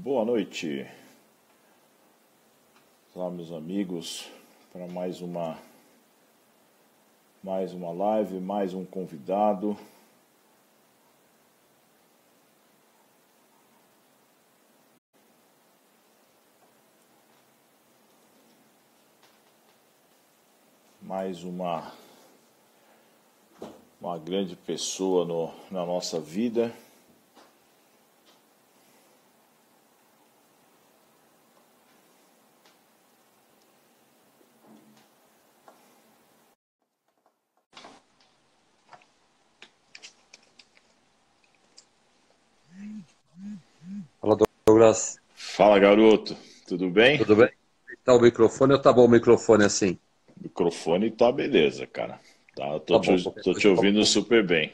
Boa noite, olá meus amigos, para mais uma live, mais um convidado. Mais uma grande pessoa na nossa vida. Fala, Douglas. Fala, garoto, tudo bem? Tudo bem? Tá o microfone ou tá bom o microfone assim? O microfone tá beleza, cara. Tá, tô Tá bom, te, qualquer tô te coisa eu ouvindo coloco. super bem.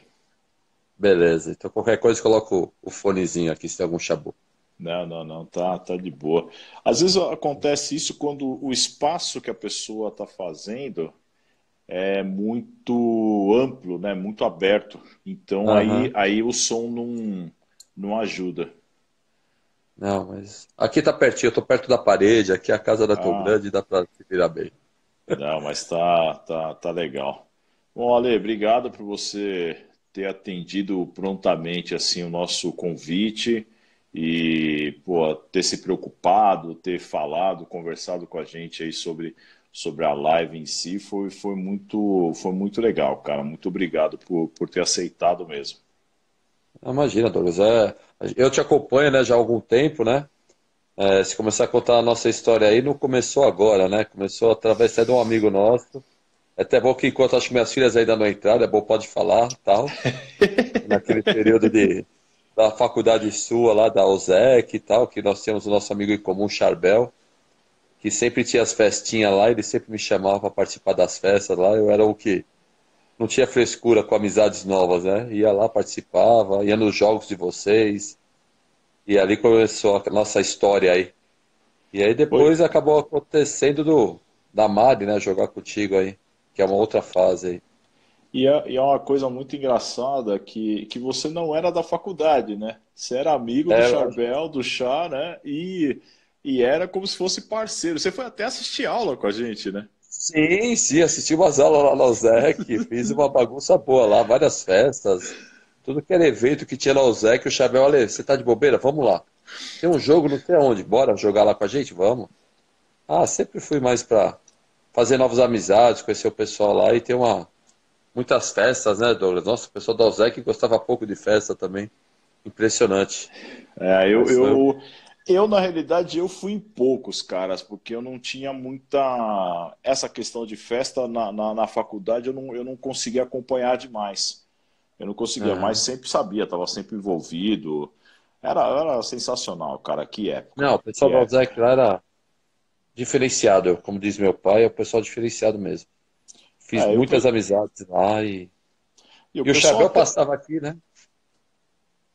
Beleza, então qualquer coisa eu coloco o fonezinho aqui se tem algum chabu. Não, tá de boa. Às vezes acontece isso quando o espaço que a pessoa está fazendo é muito amplo, né? Muito aberto. Então aí, Aham. aí o som não ajuda. Não, mas aqui tá pertinho, eu tô perto da parede, aqui a casa da Tô Ah, Grande, dá pra se virar bem. não, mas tá legal. Bom, Ale, obrigado por você ter atendido prontamente assim o nosso convite e pô, ter se preocupado, ter falado, conversado com a gente aí sobre a live em si. Foi muito legal, cara. Muito obrigado por ter aceitado mesmo. Imagina, Douglas, eu te acompanho, né, já há algum tempo, né? Se começar a contar a nossa história aí, não começou agora, né? Começou através até de um amigo nosso. É até bom que enquanto acho que minhas filhas ainda não entraram, é bom, pode falar, tal. Naquele período da faculdade sua lá, da USEC e tal, que nós tínhamos o nosso amigo em comum, Charbel, que sempre tinha as festinhas lá, ele sempre me chamava para participar das festas lá, eu era o que não tinha frescura com amizades novas, né? Ia lá, participava, ia nos jogos de vocês, e ali começou a nossa história aí. E aí Oi. depois acabou acontecendo da Mari, né, jogar contigo aí, que é uma outra fase aí. E é uma coisa muito engraçada que você não era da faculdade, né? Você era amigo do É, Charbel, do Chá, né? E era como se fosse parceiro. Você foi até assistir aula com a gente, né? sim, assisti umas aulas lá na USEC, fiz uma bagunça boa lá, várias festas, tudo que era evento que tinha na USEC, o Chabel, olha, você tá de bobeira? Vamos lá. Tem um jogo não sei aonde, bora jogar lá com a gente? Vamos. Ah, sempre fui mais pra fazer novas amizades, conhecer o pessoal lá e ter muitas festas, né, Douglas? Nossa, o pessoal da USEC gostava pouco de festa também. Impressionante. É, eu, Mas foi um... eu, na realidade, eu fui em poucos, caras, porque eu não tinha muita. Essa questão de festa na faculdade, eu não conseguia acompanhar demais. Eu não conseguia, mas Aham. sempre sabia, estava sempre envolvido. Era sensacional, cara. Que época. Não, o pessoal Que da USEC época. lá era diferenciado, como diz meu pai, é o pessoal diferenciado mesmo. Fiz É, muitas amizades lá e o e o pessoal Charbel até, passava aqui, né?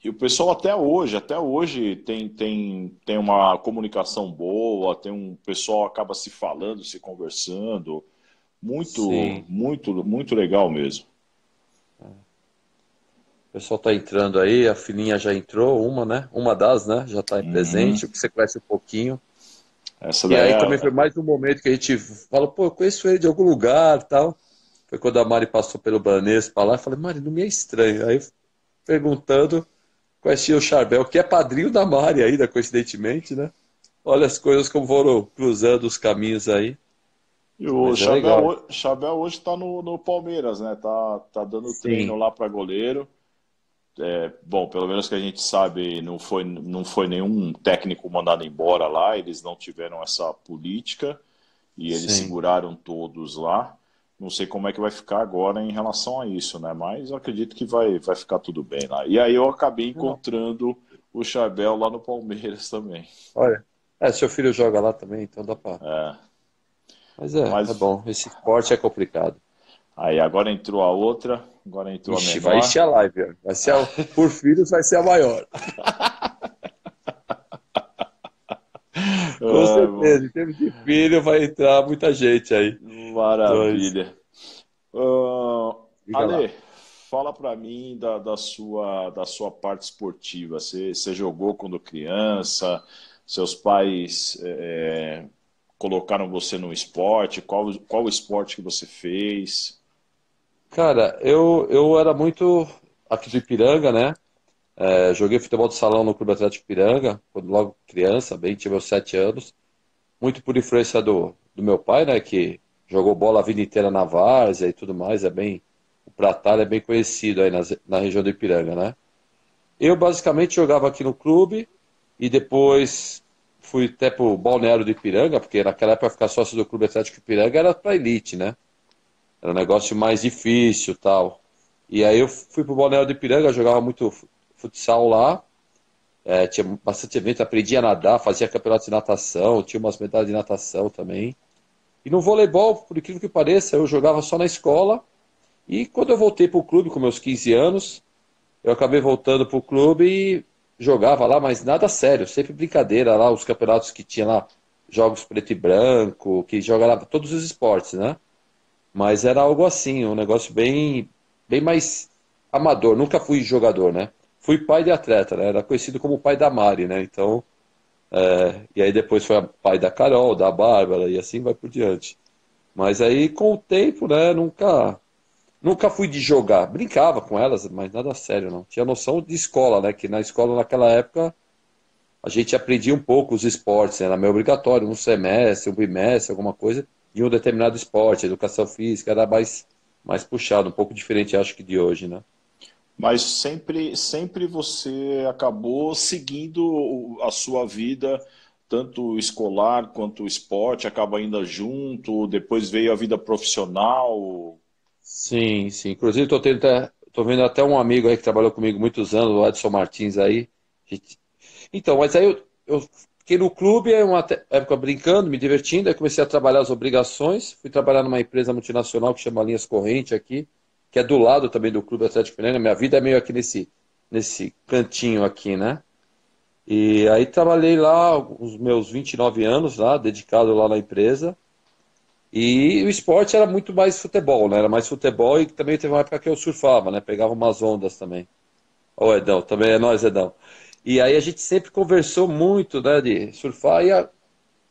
e o pessoal até hoje tem uma comunicação boa, tem um pessoal acaba se falando, se conversando, muito, Sim. muito, muito legal mesmo. O pessoal tá entrando aí, a filhinha já entrou, uma, né? Uma das, né? Já tá aí Uhum. presente, o que você conhece um pouquinho. Essa E daí aí também foi é, mais um momento que a gente falou, pô, eu conheço ele de algum lugar e tal. Foi quando a Mari passou pelo Banespa lá, eu falei, Mari, não me é estranho. Aí perguntando, conheci o Charbel, que é padrinho da Mari ainda, coincidentemente, né? Olha as coisas como foram cruzando os caminhos aí. e o Mas é legal. Chabel hoje está no Palmeiras, né? Tá dando treino Sim, lá para goleiro. Bom, pelo menos que a gente sabe, não foi nenhum técnico mandado embora lá, eles não tiveram essa política e eles sim. seguraram todos lá. Não sei como é que vai ficar agora em relação a isso, né? Mas eu acredito que vai ficar tudo bem lá. E aí eu acabei Não, encontrando o Charbel lá no Palmeiras também. olha, seu filho joga lá também, então dá pra. Mas é Mas bom. Esse esporte é complicado. aí agora entrou a outra, agora entrou a Ixi, vai menor. encher a live, ó. Vai ser por filhos vai ser a maior. Com Ah, certeza. Em termos de filho, vai entrar muita gente aí. Dois. maravilha. Diga Ale, lá. fala para mim da sua parte esportiva. Você jogou quando criança? Seus pais colocaram você no esporte? Qual o esporte que você fez? Cara, eu era muito aqui do Ipiranga, né? Joguei futebol de salão no Clube Atlético Ipiranga, quando logo criança, bem, tinha meus 7 anos. Muito por influência do meu pai, né? Que jogou bola a vida inteira na várzea e tudo mais. O Pratalho é bem conhecido aí na região do Ipiranga, né? Eu basicamente jogava aqui no clube e depois fui até pro Balneário do Ipiranga, porque naquela época ficar sócio do Clube Atlético Ipiranga era pra elite, né? Era um negócio mais difícil, tal. E aí eu fui pro Balneário do Ipiranga, jogava muito futsal lá, tinha bastante evento, aprendi a nadar, fazia campeonato de natação, tinha umas medalhas de natação também. E no voleibol, por incrível que pareça, eu jogava só na escola. E quando eu voltei pro clube com meus 15 anos, eu acabei voltando pro clube e jogava lá, mas nada sério, sempre brincadeira lá, os campeonatos que tinha lá, jogos preto e branco, que jogava todos os esportes, né? Mas era algo assim, um negócio bem mais amador. Nunca fui jogador, né? Fui pai de atleta, né? Era conhecido como pai da Mari, né? Então, e aí depois foi pai da Carol, da Bárbara e assim vai por diante. Mas aí com o tempo, né? Nunca fui de jogar. Brincava com elas, mas nada sério, não. Tinha noção de escola, né? Que na escola naquela época a gente aprendia um pouco os esportes, né? Era meio obrigatório, um semestre, um bimestre, alguma coisa, de um determinado esporte, educação física, era mais puxado, um pouco diferente, acho que de hoje, né? Mas sempre você acabou seguindo a sua vida, tanto escolar quanto esporte, acaba indo junto, depois veio a vida profissional. Sim, sim. Inclusive, tô vendo até um amigo aí que trabalhou comigo muitos anos, o Edson Martins aí. Gente- Então, mas aí eu fiquei no clube, aí uma época brincando, me divertindo, aí comecei a trabalhar as obrigações, fui trabalhar numa empresa multinacional que chama Linhas Corrente aqui, que é do lado também do Clube Atlético Mineiro. Minha vida é meio aqui nesse cantinho aqui, né? E aí trabalhei lá os meus 29 anos lá, dedicado lá na empresa. E o esporte era muito mais futebol, né? Era mais futebol e também teve uma época que eu surfava, né? Pegava umas ondas também. Ô, Edão, também é nós, Edão. E aí a gente sempre conversou muito, né, de surfar e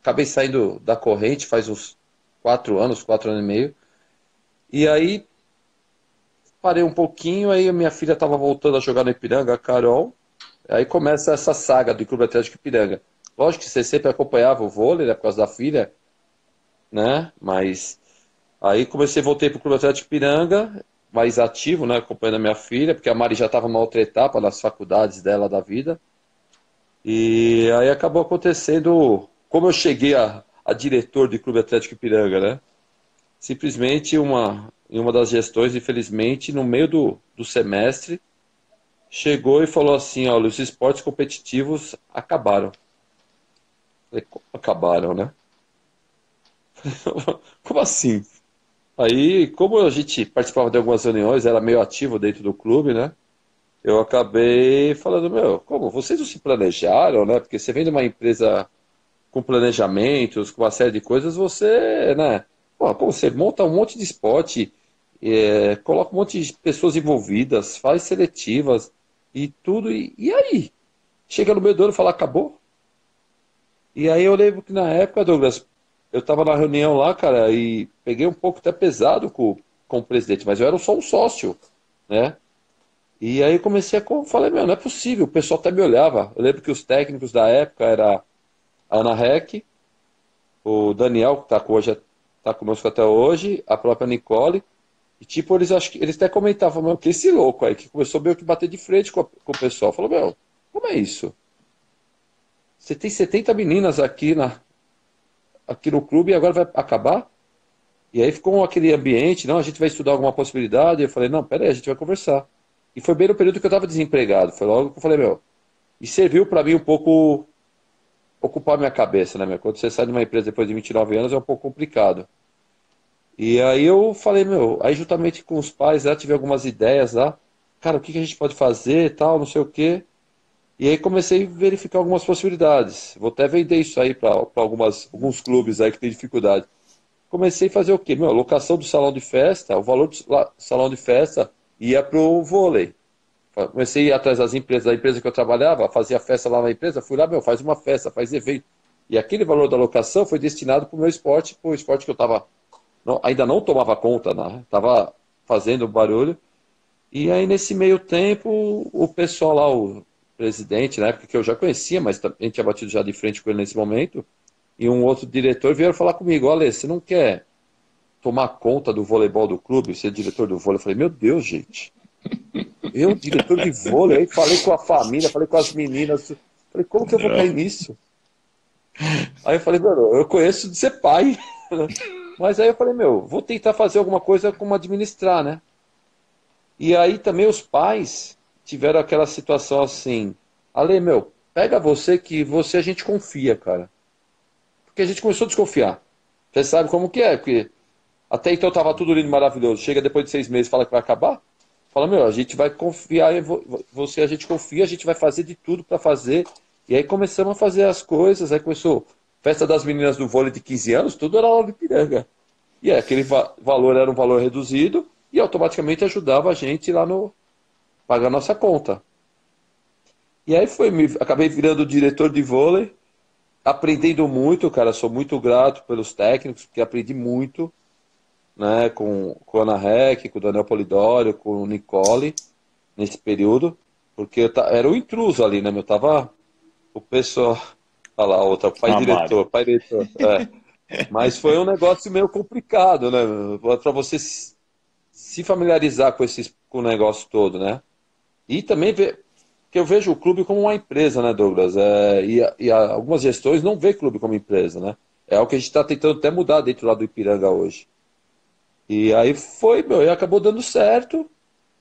acabei saindo da corrente faz uns 4 anos, 4 anos e meio. E aí parei um pouquinho, aí a minha filha estava voltando a jogar no Ipiranga, a Carol. Aí começa essa saga do Clube Atlético Ipiranga. Lógico que você sempre acompanhava o vôlei, né, por causa da filha, né? Mas aí voltei para o Clube Atlético Ipiranga, mais ativo, né, acompanhando a minha filha, porque a Mari já estava numa outra etapa nas faculdades dela da vida. E aí acabou acontecendo, como eu cheguei a diretor do Clube Atlético Ipiranga, né? Simplesmente em uma das gestões, infelizmente, no meio do semestre, chegou e falou assim, olha, os esportes competitivos acabaram. Falei, como acabaram, né? Como assim? Aí, como a gente participava de algumas reuniões, era meio ativo dentro do clube, né? Eu acabei falando, meu, como? Vocês não se planejaram, né? Porque você vem de uma empresa com planejamentos, com uma série de coisas, você, né? Pô, como você monta um monte de esporte, coloca um monte de pessoas envolvidas, faz seletivas e tudo, e aí? Chega no meio do ano e fala, acabou? E aí eu lembro que na época, Douglas, eu estava na reunião lá, cara, e peguei um pouco até pesado com o presidente, mas eu era só um sócio, né? E aí eu falei, meu, não é possível, o pessoal até me olhava. Eu lembro que os técnicos da época era a Ana Heck, o Daniel, que hoje, tá conosco até hoje, a própria Nicole, e tipo, eles acho que eles até comentavam, meu, que esse louco aí, que começou meio que bater de frente com o pessoal. Falou, meu, como é isso? Você tem 70 meninas aqui no clube e agora vai acabar? E aí ficou aquele ambiente, não, a gente vai estudar alguma possibilidade. E eu falei, não, pera aí, a gente vai conversar. E foi bem no período que eu estava desempregado. Foi logo que eu falei, meu, e serviu para mim um pouco ocupar minha cabeça, né, meu? Quando você sai de uma empresa depois de 29 anos é um pouco complicado. E aí eu falei, meu, aí juntamente com os pais lá, tive algumas ideias lá, cara, o que que a gente pode fazer, e tal, não sei o quê. E aí comecei a verificar algumas possibilidades. Vou até vender isso aí para alguns clubes aí que tem dificuldade. Comecei a fazer o quê? Meu, locação do salão de festa, o valor do salão de festa ia pro vôlei. Comecei a ir atrás das empresas, da empresa que eu trabalhava, fazia festa lá na empresa, fui lá, meu, faz uma festa, faz evento. E aquele valor da locação foi destinado para o meu esporte, para o esporte que eu tava, ainda não tomava conta, né? Tava fazendo barulho. E aí, nesse meio tempo, o pessoal lá, o presidente, na época que eu já conhecia, mas a gente tinha batido já de frente com ele nesse momento, e um outro diretor vieram falar comigo, olha, você não quer tomar conta do voleibol do clube, ser diretor do vôlei? Eu falei, meu Deus, gente, eu, diretor de vôlei, aí falei com a família, falei com as meninas, falei, como que eu vou cair nisso? Aí eu falei, mano, eu conheço de ser pai, mas aí eu falei, meu, vou tentar fazer alguma coisa como administrar, né? E aí também os pais tiveram aquela situação assim, Ale, meu, pega você que você a gente confia, cara. Porque a gente começou a desconfiar. Você sabe como que é, porque até então tava tudo lindo, maravilhoso. Chega depois de 6 meses e fala que vai acabar. Fala, meu, a gente vai confiar em você, a gente confia, a gente vai fazer de tudo para fazer. E aí começamos a fazer as coisas, aí começou festa das meninas do vôlei de 15 anos, tudo era lá de Ipiranga. E aí, aquele valor era um valor reduzido e automaticamente ajudava a gente lá no pagar nossa conta. E aí acabei virando diretor de vôlei, aprendendo muito, cara, sou muito grato pelos técnicos, porque aprendi muito, né, com a Ana Rec, com o Daniel Polidório, com o Nicole, nesse período, porque era o intruso ali, né, meu, tava o pessoal, olha lá, outra, A Mari. pai diretor, mas foi um negócio meio complicado, né, para você se familiarizar com o negócio todo, né, e também ver, que eu vejo o clube como uma empresa, né, Douglas, algumas gestões não vê clube como empresa, né, é o que a gente está tentando até mudar dentro lá do Ipiranga hoje. E aí foi, meu, e acabou dando certo.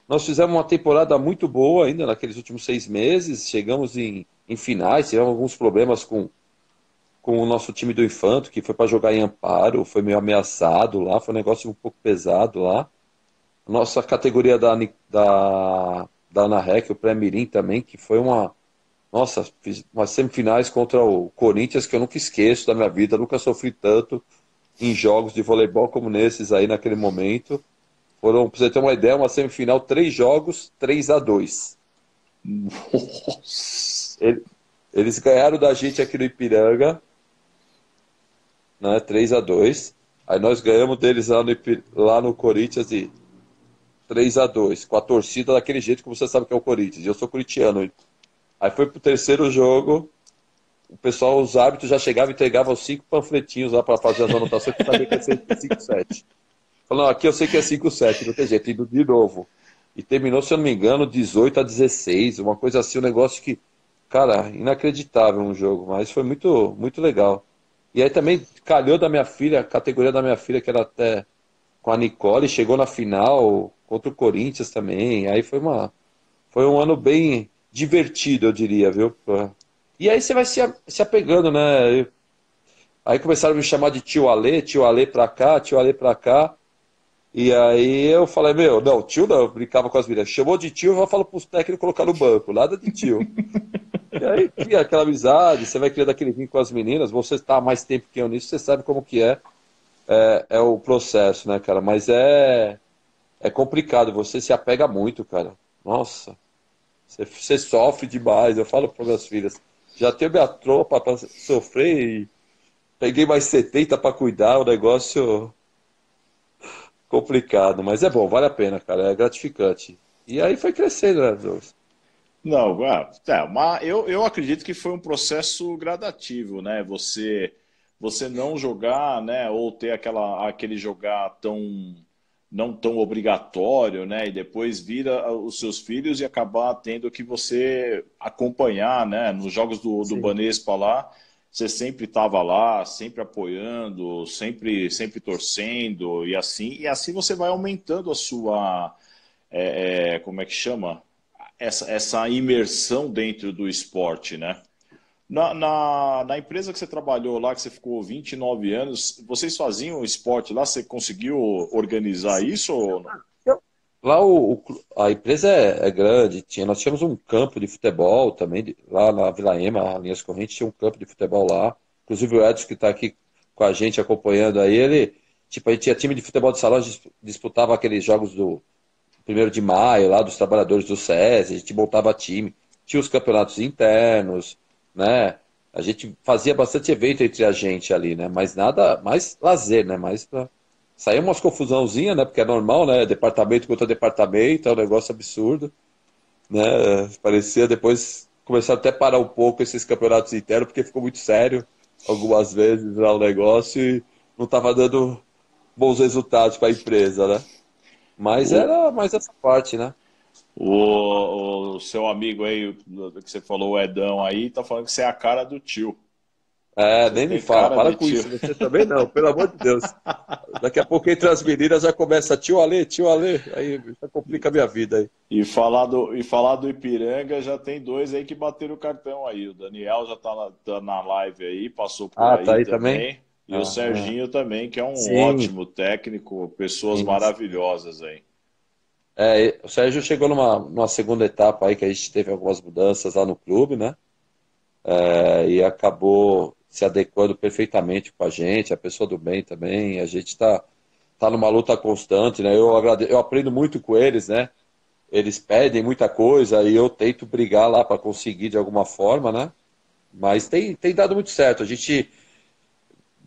Nós fizemos uma temporada muito boa ainda naqueles últimos 6 meses. Chegamos em finais, tivemos alguns problemas com o nosso time do Infanto, que foi para jogar em Amparo, foi meio ameaçado lá, foi um negócio um pouco pesado lá. A nossa categoria da Ana Rec, o Pré-Mirim também, que foi uma. Nossa, fiz umas semifinais contra o Corinthians que eu nunca esqueço da minha vida, nunca sofri tanto em jogos de voleibol como nesses aí naquele momento. Foram, pra você ter uma ideia, uma semifinal, 3 jogos, 3-2. Nossa. Eles ganharam da gente aqui no Ipiranga, né, 3-2. Aí nós ganhamos deles lá no Corinthians de 3-2, com a torcida daquele jeito que você sabe que é o Corinthians. Eu sou corintiano. Aí foi pro terceiro jogo, o pessoal, os árbitros já chegavam e entregavam os 5 panfletinhos lá para fazer as anotações que sabia que ia ser 5-7. Falando, aqui eu sei que é 5-7, não tem jeito, indo de novo. E terminou, se eu não me engano, 18-16, uma coisa assim, um negócio que, cara, inacreditável um jogo, mas foi muito, muito legal. E aí também calhou da minha filha, a categoria da minha filha, que era até com a Nicole, chegou na final contra o Corinthians também. Aí foi um ano bem divertido, eu diria, viu? E aí você vai se apegando, né? Aí começaram a me chamar de tio Ale pra cá, tio Ale pra cá. E aí eu falei, meu, não, tio não, eu brincava com as meninas. Chamou de tio, eu já falo pros técnicos colocar no banco, nada de tio. E aí cria aquela amizade, você vai criando aquele vínculo com as meninas, você está há mais tempo que eu nisso, você sabe como que é o processo, né, cara? Mas é complicado, você se apega muito, cara. Nossa, você sofre demais, eu falo para minhas filhas. Já tenho minha tropa para sofrer e peguei mais 70 para cuidar, o negócio complicado, mas é bom, vale a pena, cara, é gratificante. E aí foi crescendo, né, Douglas? Não, mas eu acredito que foi um processo gradativo, né? Você não jogar, né? Ou ter aquele jogar não tão obrigatório, né? E depois vir os seus filhos e acabar tendo que você acompanhar, né? Nos jogos do Sim. Banespa lá, você sempre estava lá, sempre apoiando, sempre torcendo e assim você vai aumentando a sua, como é que chama? Essa imersão dentro do esporte, né? Na empresa que você trabalhou lá, que você ficou 29 anos, vocês faziam esporte lá? Você conseguiu organizar isso ou não? Lá a empresa é grande, nós tínhamos um campo de futebol também, lá na Vila Ema, Linhas Correntes, tinha um campo de futebol lá. Inclusive o Edson que está aqui com a gente acompanhando aí, ele, tipo, a gente tinha time de futebol de salão, a gente disputava aqueles jogos 1º de Maio, lá dos trabalhadores do SESI, a gente montava time, tinha os campeonatos internos, né? A gente fazia bastante evento entre a gente ali, né? Mas nada, mais lazer, né? Mais pra... Saía umas confusãozinhas, né? Porque é normal, né? Departamento contra departamento, é um negócio absurdo, né? Parecia depois começaram até a parar um pouco esses campeonatos internos, porque ficou muito sério algumas vezes lá o negócio e não estava dando bons resultados para a empresa, né? Mas O, era mais essa parte, né? o seu amigo aí, que você falou, o Edão aí, tá falando que você é a cara do tio. É, Você nem me tem fala, cara para de com tio. isso, você também não, pelo amor de Deus. Daqui a pouco entre as meninas já começa tio Ale, aí já complica a minha vida aí. E falar do Ipiranga, já tem dois aí que bateram o cartão aí. O Daniel já tá na live aí, passou por Ah, tá aí aí também? também. E o Ah, Serginho também, que é um sim, ótimo técnico, pessoas sim. maravilhosas aí. É, o Sérgio chegou numa segunda etapa aí que a gente teve algumas mudanças lá no clube, né? E acabou se adequando perfeitamente com a gente, a pessoa do bem também. A gente tá numa luta constante, né? Eu aprendo muito com eles, né? Eles pedem muita coisa e eu tento brigar lá para conseguir de alguma forma, né? Mas tem dado muito certo. A gente,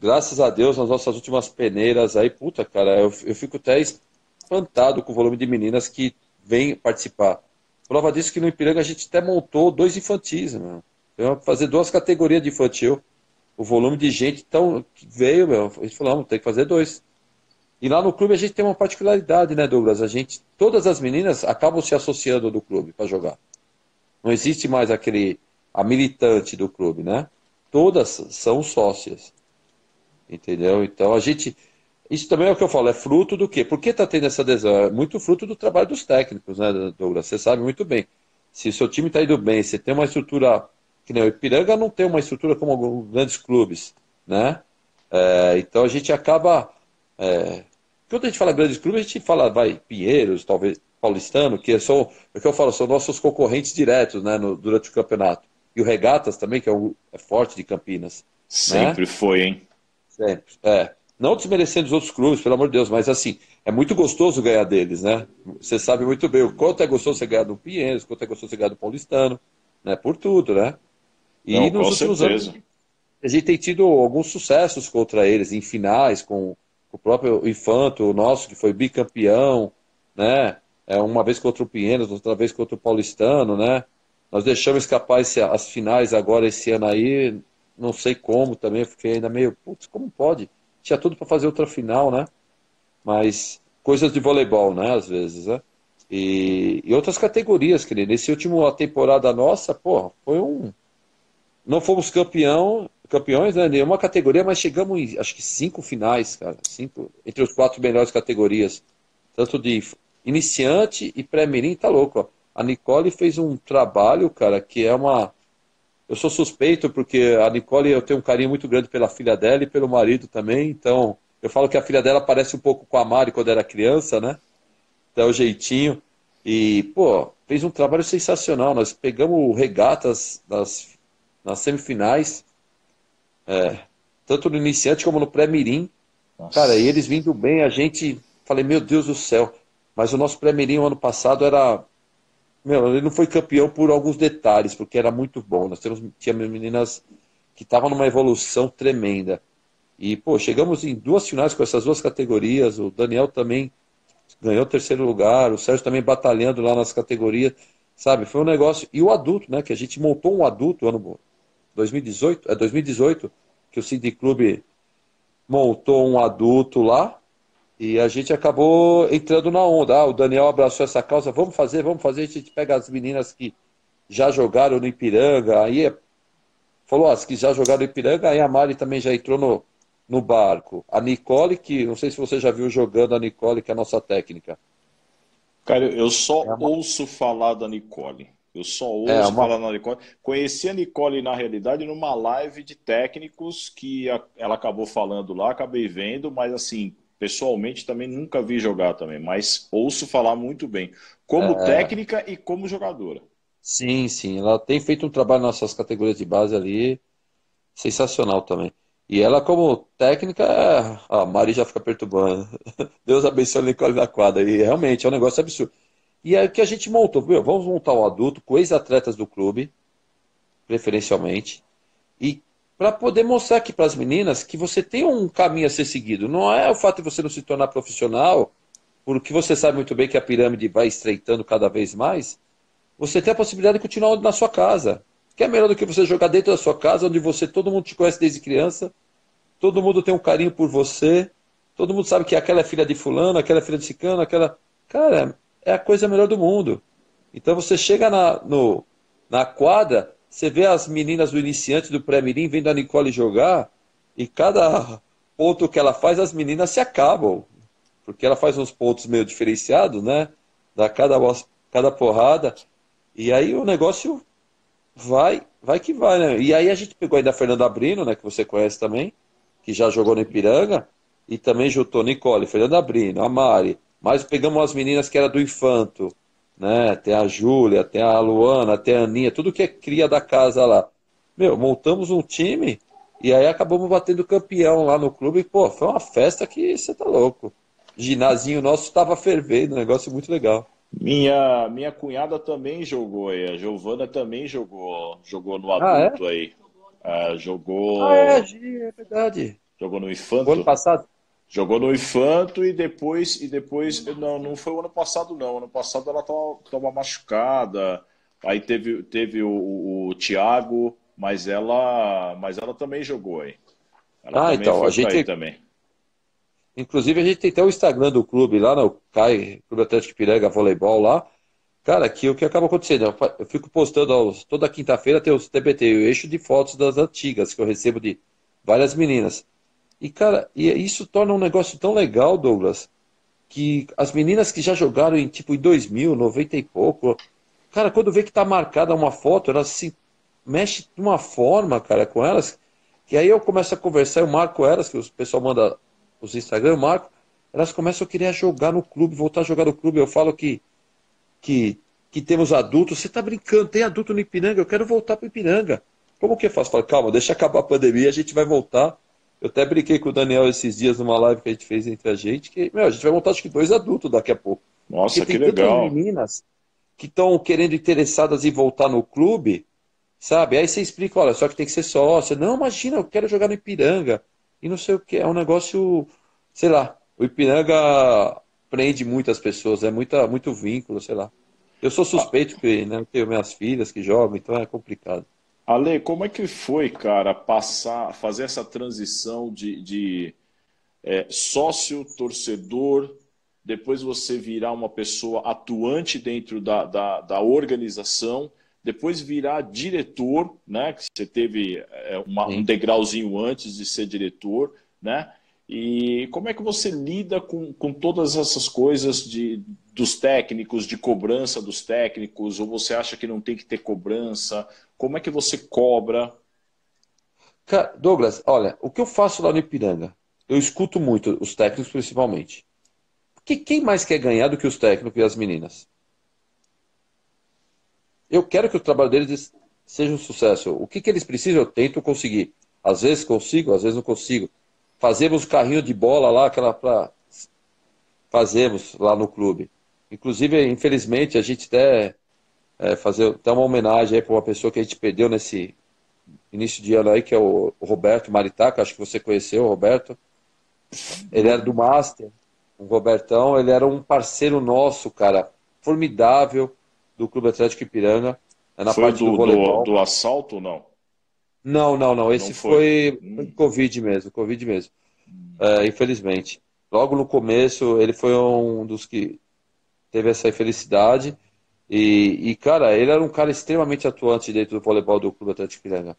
graças a Deus, nas nossas últimas peneiras aí, puta, cara, eu fico até espantado com o volume de meninas que vêm participar. Prova disso que no Ipiranga a gente até montou 2 infantis, né? Então, fazer 2 categorias de infantil. O volume de gente tão, que veio, meu, a gente falou, tem que fazer 2. E lá no clube a gente tem uma particularidade, né, Douglas? Todas as meninas acabam se associando do clube para jogar. Não existe mais a militante do clube, né? Todas são sócias, entendeu? Então isso também é o que eu falo, é fruto do quê? Por que está tendo essa adesão? É muito fruto do trabalho dos técnicos, né, Douglas? Você sabe muito bem. Se o seu time está indo bem, você tem uma estrutura, que nem o Ipiranga não tem uma estrutura como alguns grandes clubes, né? Então a gente acaba. Quando a gente fala grandes clubes, a gente fala, vai, Pinheiros, talvez Paulistano, é o que eu falo, são nossos concorrentes diretos, né, durante o campeonato. E o Regatas também, que é forte de Campinas, né? Sempre foi, hein? Sempre. Não desmerecendo os outros clubes, pelo amor de Deus, mas assim, é muito gostoso ganhar deles, né? Você sabe muito bem o quanto é gostoso você ganhar do Pinheiros, o quanto é gostoso você ganhar do Paulistano, né? Por tudo, né? E Não, nos com últimos anos certeza. a gente tem tido alguns sucessos contra eles em finais, com o próprio Infanto, o nosso, que foi bicampeão, né? Uma vez contra o Pinheiros, outra vez contra o Paulistano, né? Nós deixamos escapar as finais agora esse ano aí, não sei como também, eu fiquei ainda meio, putz, como pode? Tinha tudo para fazer outra final, né? Mas coisas de voleibol, né? Às vezes, né? E outras categorias, querido. Nesse último temporada nossa, pô, foi um não fomos campeões, né, nenhuma categoria, mas chegamos em, acho que 5 finais, cara. Cinco, entre os 4 melhores categorias. Tanto de iniciante e pré-mirim, tá louco, ó. A Nicole fez um trabalho, cara, que é uma. Eu sou suspeito porque a Nicole, eu tenho um carinho muito grande pela filha dela e pelo marido também. Então, eu falo que a filha dela parece um pouco com a Mari quando era criança, né? Até o jeitinho. E, pô, fez um trabalho sensacional. Nós pegamos o regatas nas semifinais, tanto no iniciante como no pré-mirim. Cara, e eles Nossa. vindo bem, a gente. Falei, meu Deus do céu. Mas o nosso pré-mirim ano passado era. Meu, ele não foi campeão por alguns detalhes, porque era muito bom. Tinha meninas que estavam numa evolução tremenda. E, pô, chegamos em 2 finais com essas 2 categorias. O Daniel também ganhou o terceiro lugar, o Sérgio também batalhando lá nas categorias, sabe? Foi um negócio. E o adulto, né? Que a gente montou um adulto ano 2018, 2018, que o Cindy Club montou um adulto lá e a gente acabou entrando na onda. Ah, o Daniel abraçou essa causa, vamos fazer, a gente pega as meninas que já jogaram no Ipiranga, falou, as que já jogaram no Ipiranga, aí a Mari também já entrou no barco. A Nicole, que não sei se você já viu jogando a Nicole, que é a nossa técnica. Cara, eu É só uma, ouço falar da Nicole. Eu só é ouço uma, falar da Nicole. Conheci a Nicole, na realidade, numa live de técnicos que ela acabou falando lá, acabei vendo, mas assim, pessoalmente também nunca vi jogar também, mas ouço falar muito bem, como é, técnica e como jogadora. sim, sim, ela tem feito um trabalho nas nossas categorias de base ali, sensacional também. E ela, como técnica, a Mari já fica perturbando. Deus abençoe a Nicole na quadra. E realmente é um negócio absurdo. E aí o que a gente montou, viu? Vamos montar um adulto com ex-atletas do clube, preferencialmente, e para poder mostrar aqui para as meninas que você tem um caminho a ser seguido. Não é o fato de você não se tornar profissional, porque você sabe muito bem que a pirâmide vai estreitando cada vez mais, você tem a possibilidade de continuar na sua casa. Que é melhor do que você jogar dentro da sua casa, onde você todo mundo te conhece desde criança, todo mundo tem um carinho por você, todo mundo sabe que aquela é filha de fulano, aquela é filha de ciclano, aquela... Cara, é a coisa melhor do mundo. Então você chega na quadra, você vê as meninas do iniciante, do pré-mirim, vendo a Nicole jogar, e cada ponto que ela faz, as meninas se acabam. Porque ela faz uns pontos meio diferenciados, né? Dá cada porrada. E aí o negócio vai que vai, né? E aí a gente pegou ainda a Fernanda Brino, né? Que você conhece também, que já jogou no Ipiranga, e também juntou Nicole, Fernanda Brino, a Mari. Mas pegamos as meninas que era do Infanto, né? Tem a Júlia, tem a Luana, tem a Aninha, tudo que é cria da casa lá. Meu, montamos um time e aí acabamos batendo campeão lá no clube. E, pô, foi uma festa que você tá louco. O ginásinho nosso estava fervendo, um negócio muito legal. Minha cunhada também jogou aí, a Giovana também jogou no Ah, é? adulto aí. Ah, Ah, é, jogou, Gi, é verdade. jogou no O ano Infanto. passado? Jogou no Infanto e depois, não foi o ano passado não. Ano passado ela tava machucada. Aí teve o Thiago, mas ela também jogou aí. Ela Ah, também então, a foi para aí gente, também. inclusive a gente tem até o Instagram do clube lá, no CAI, Clube Atlético Piranga Voleibol lá. Cara, que o que acaba acontecendo? Eu fico postando toda quinta-feira tem os TBT, o eixo de fotos das antigas que eu recebo de várias meninas. E, cara, isso torna um negócio tão legal, Douglas, que as meninas que já jogaram em tipo em 2000, 90 e pouco, cara, quando vê que tá marcada uma foto, elas se mexem de uma forma, cara, com elas, que aí eu começo a conversar, eu marco elas, que o pessoal manda os Instagram, eu marco, elas começam a querer jogar no clube, voltar a jogar no clube. Eu falo que, que temos adultos, você tá brincando, tem adulto no Ipiranga, eu quero voltar pro Ipiranga. Como que eu faço? Falo, calma, deixa acabar a pandemia, a gente vai voltar. Eu até brinquei com o Daniel esses dias numa live que a gente fez entre a gente, que, meu, a gente vai montar acho que dois adultos daqui a pouco. Porque Nossa, que tem tantas legal. meninas que estão querendo interessadas em voltar no clube, sabe? Aí você explica, olha, só que tem que ser sócia. Não, imagina, eu quero jogar no Ipiranga. E não sei o que, é um negócio, sei lá, o Ipiranga prende muitas pessoas, é muito vínculo, sei lá. Eu sou suspeito que, né, eu tenho minhas filhas que jogam, então é complicado. Ale, como é que foi, cara, fazer essa transição de sócio, torcedor, depois você virar uma pessoa atuante dentro da organização, depois virar diretor, né? Que você teve um Sim. degrauzinho antes de ser diretor, né? E como é que você lida com todas essas coisas dos técnicos, de cobrança dos técnicos, ou você acha que não tem que ter cobrança? Como é que você cobra? Douglas, olha, o que eu faço lá no Ipiranga? Eu escuto muito, os técnicos principalmente. Porque quem mais quer ganhar do que os técnicos e as meninas? Eu quero que o trabalho deles seja um sucesso. O que eles precisam, eu tento conseguir. Às vezes consigo, às vezes não consigo. Fazemos carrinho de bola lá, fazemos lá no clube. Inclusive, infelizmente, a gente até fazer até uma homenagem para uma pessoa que a gente perdeu nesse início de ano aí, que é o Roberto Maritaca, acho que você conheceu o Roberto. Ele era do Master, o Robertão, ele era um parceiro nosso, cara, formidável do Clube Atlético Ipiranga, na Foi o parte do voleibol. do assalto ou não? Não, não, não. Não Esse foi. foi Covid mesmo, Covid mesmo. Infelizmente. Logo no começo, ele foi um dos que teve essa infelicidade. Cara, ele era um cara extremamente atuante dentro do voleibol do Clube Atlético Piranga.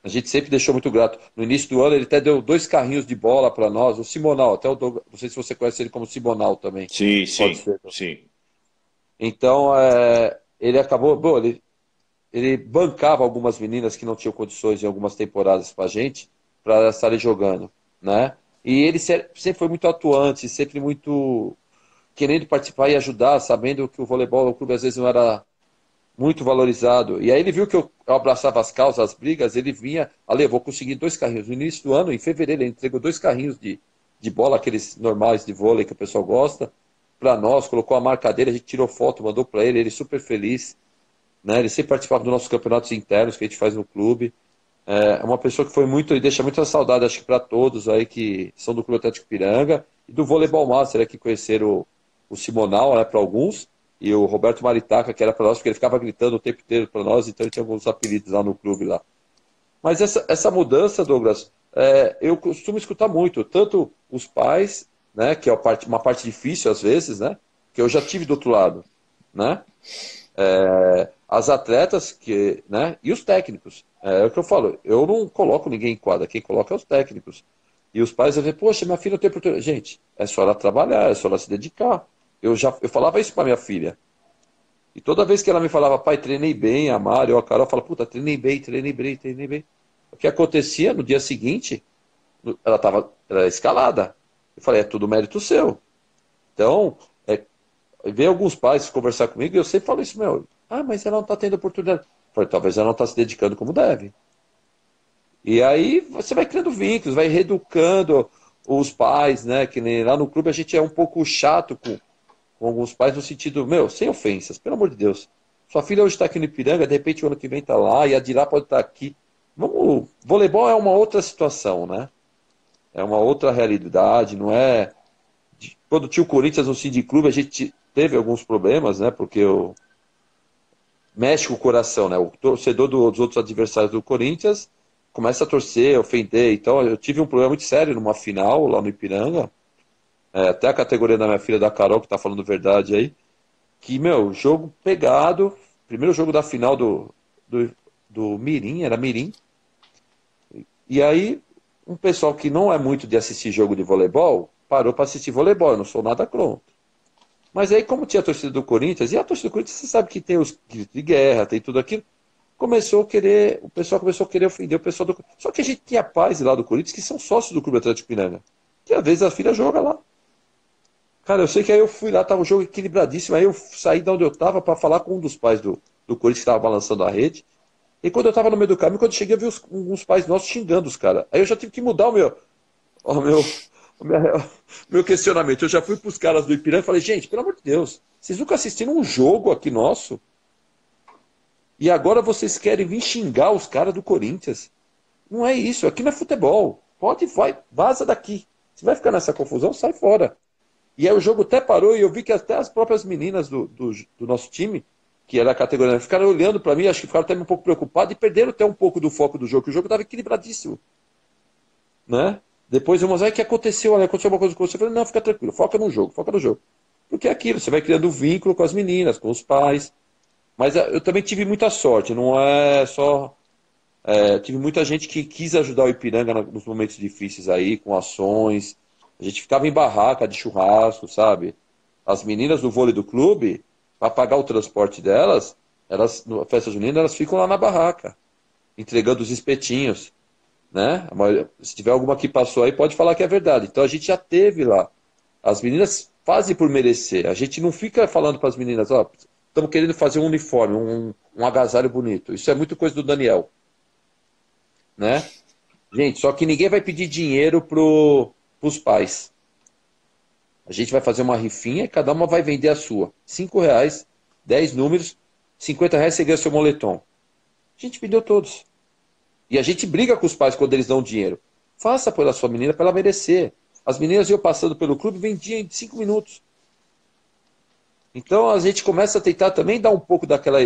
A gente sempre deixou muito grato. No início do ano, ele até deu dois carrinhos de bola para nós. O Simonal, até o Douglas, não sei se você conhece ele como Simonal também. Sim, Pode sim, ser. sim. Então, ele acabou. Bom, ele bancava algumas meninas que não tinham condições em algumas temporadas para a gente, para estarem jogando, né? E ele sempre foi muito atuante, sempre muito querendo participar e ajudar, sabendo que o voleibol, o clube às vezes não era muito valorizado. E aí ele viu que eu abraçava as causas, as brigas, ele vinha, Ale, eu vou conseguir dois carrinhos. No início do ano, em fevereiro, ele entregou dois carrinhos de bola, aqueles normais de vôlei que o pessoal gosta, para nós, colocou a marca dele, a gente tirou foto, mandou para ele super feliz, né? Ele sempre participava dos nossos campeonatos internos que a gente faz no clube. É uma pessoa que foi muito, e deixa muita saudade, acho que para todos aí que são do Clube Atlético Ipiranga e do Voleibol Master, que conheceram o Simonal, né, para alguns, e o Roberto Maritaca, que era para nós, porque ele ficava gritando o tempo inteiro para nós, então ele tinha alguns apelidos lá no clube lá. Mas essa mudança, Douglas, eu costumo escutar muito, tanto os pais, né, que é uma parte difícil às vezes, né, que eu já tive do outro lado, né, as atletas né, e os técnicos. É o que eu falo, eu não coloco ninguém em quadra, quem coloca é os técnicos. E os pais vão dizer, poxa, minha filha não tem oportunidade. Gente, é só ela trabalhar, é só ela se dedicar. Eu falava isso para minha filha. E toda vez que ela me falava, pai, treinei bem, a Mari ou a Carol, eu falava, puta, treinei bem, treinei bem, treinei bem. O que acontecia no dia seguinte, ela estava escalada. Eu falei, é tudo mérito seu. Então, ver alguns pais conversar comigo, e eu sempre falo isso, meu, mas ela não está tendo oportunidade. Eu falei, talvez ela não está se dedicando como deve. E aí você vai criando vínculos, vai reeducando os pais, né? Que nem lá no clube a gente é um pouco chato com alguns pais no sentido, meu, sem ofensas, pelo amor de Deus. Sua filha hoje está aqui no Ipiranga, de repente o ano que vem está lá, e a de lá pode estar aqui. Vamos, voleibol é uma outra situação, né? É uma outra realidade, não é. Quando tinha o Corinthians no Cindy Clube, a gente teve alguns problemas, né? Porque mexe com o coração, né? O torcedor dos outros adversários do Corinthians começa a torcer, ofender. Então, eu tive um problema muito sério numa final lá no Ipiranga, até a categoria da minha filha, da Carol, que tá falando verdade aí, que, meu, jogo pegado, primeiro jogo da final do Mirim, era Mirim, e aí um pessoal que não é muito de assistir jogo de voleibol, parou para assistir voleibol, eu não sou nada contra. Mas aí, como tinha a torcida do Corinthians, e a torcida do Corinthians, você sabe que tem os gritos de guerra, tem tudo aquilo, o pessoal começou a querer ofender o pessoal do Corinthians. Só que a gente tinha pais lá do Corinthians que são sócios do Clube Atlético Piranga. Que às vezes a filha joga lá. Cara, eu sei que aí eu fui lá, tava um jogo equilibradíssimo, aí eu saí de onde eu tava para falar com um dos pais do Corinthians que estava balançando a rede. E quando eu tava no meio do caminho, quando eu cheguei, eu vi uns pais nossos xingando os caras. Aí eu já tive que mudar o meu questionamento. Eu já fui pros caras do Ipiranga e falei, gente, pelo amor de Deus, vocês nunca assistiram um jogo aqui nosso? E agora vocês querem vir xingar os caras do Corinthians? Não é isso, aqui não é futebol. Pode, vai, vaza daqui. Se vai ficar nessa confusão, sai fora. E aí o jogo até parou e eu vi que até as próprias meninas do nosso time, que era a categoria, ficaram olhando para mim, acho que ficaram até um pouco preocupados e perderam até um pouco do foco do jogo, que o jogo estava equilibradíssimo. Né? Depois eu mostrei o que aconteceu, olha, aconteceu uma coisa com você. Eu falei, não, fica tranquilo, foca no jogo, foca no jogo. Porque é aquilo, você vai criando vínculo com as meninas, com os pais. Mas eu também tive muita sorte, não é só. Tive muita gente que quis ajudar o Ipiranga nos momentos difíceis aí, com ações. A gente ficava em barraca de churrasco, sabe? As meninas do vôlei do clube, para pagar o transporte delas, na festa junina, elas ficam lá na barraca, entregando os espetinhos, né? Se tiver alguma que passou aí, pode falar que é verdade. Então a gente já teve lá. As meninas fazem por merecer. A gente não fica falando para as meninas, ó, estamos querendo fazer um uniforme, um agasalho bonito. Isso é muito coisa do Daniel, né? Gente, só que ninguém vai pedir dinheiro pros pais. A gente vai fazer uma rifinha e cada uma vai vender a sua. R$ 5, 10 números, R$ 50 você ganha seu moletom. A gente vendeu todos. E a gente briga com os pais quando eles dão dinheiro. Faça pela sua menina para ela merecer. As meninas iam passando pelo clube e vendiam em 5 minutos. Então a gente começa a tentar também dar um pouco daquela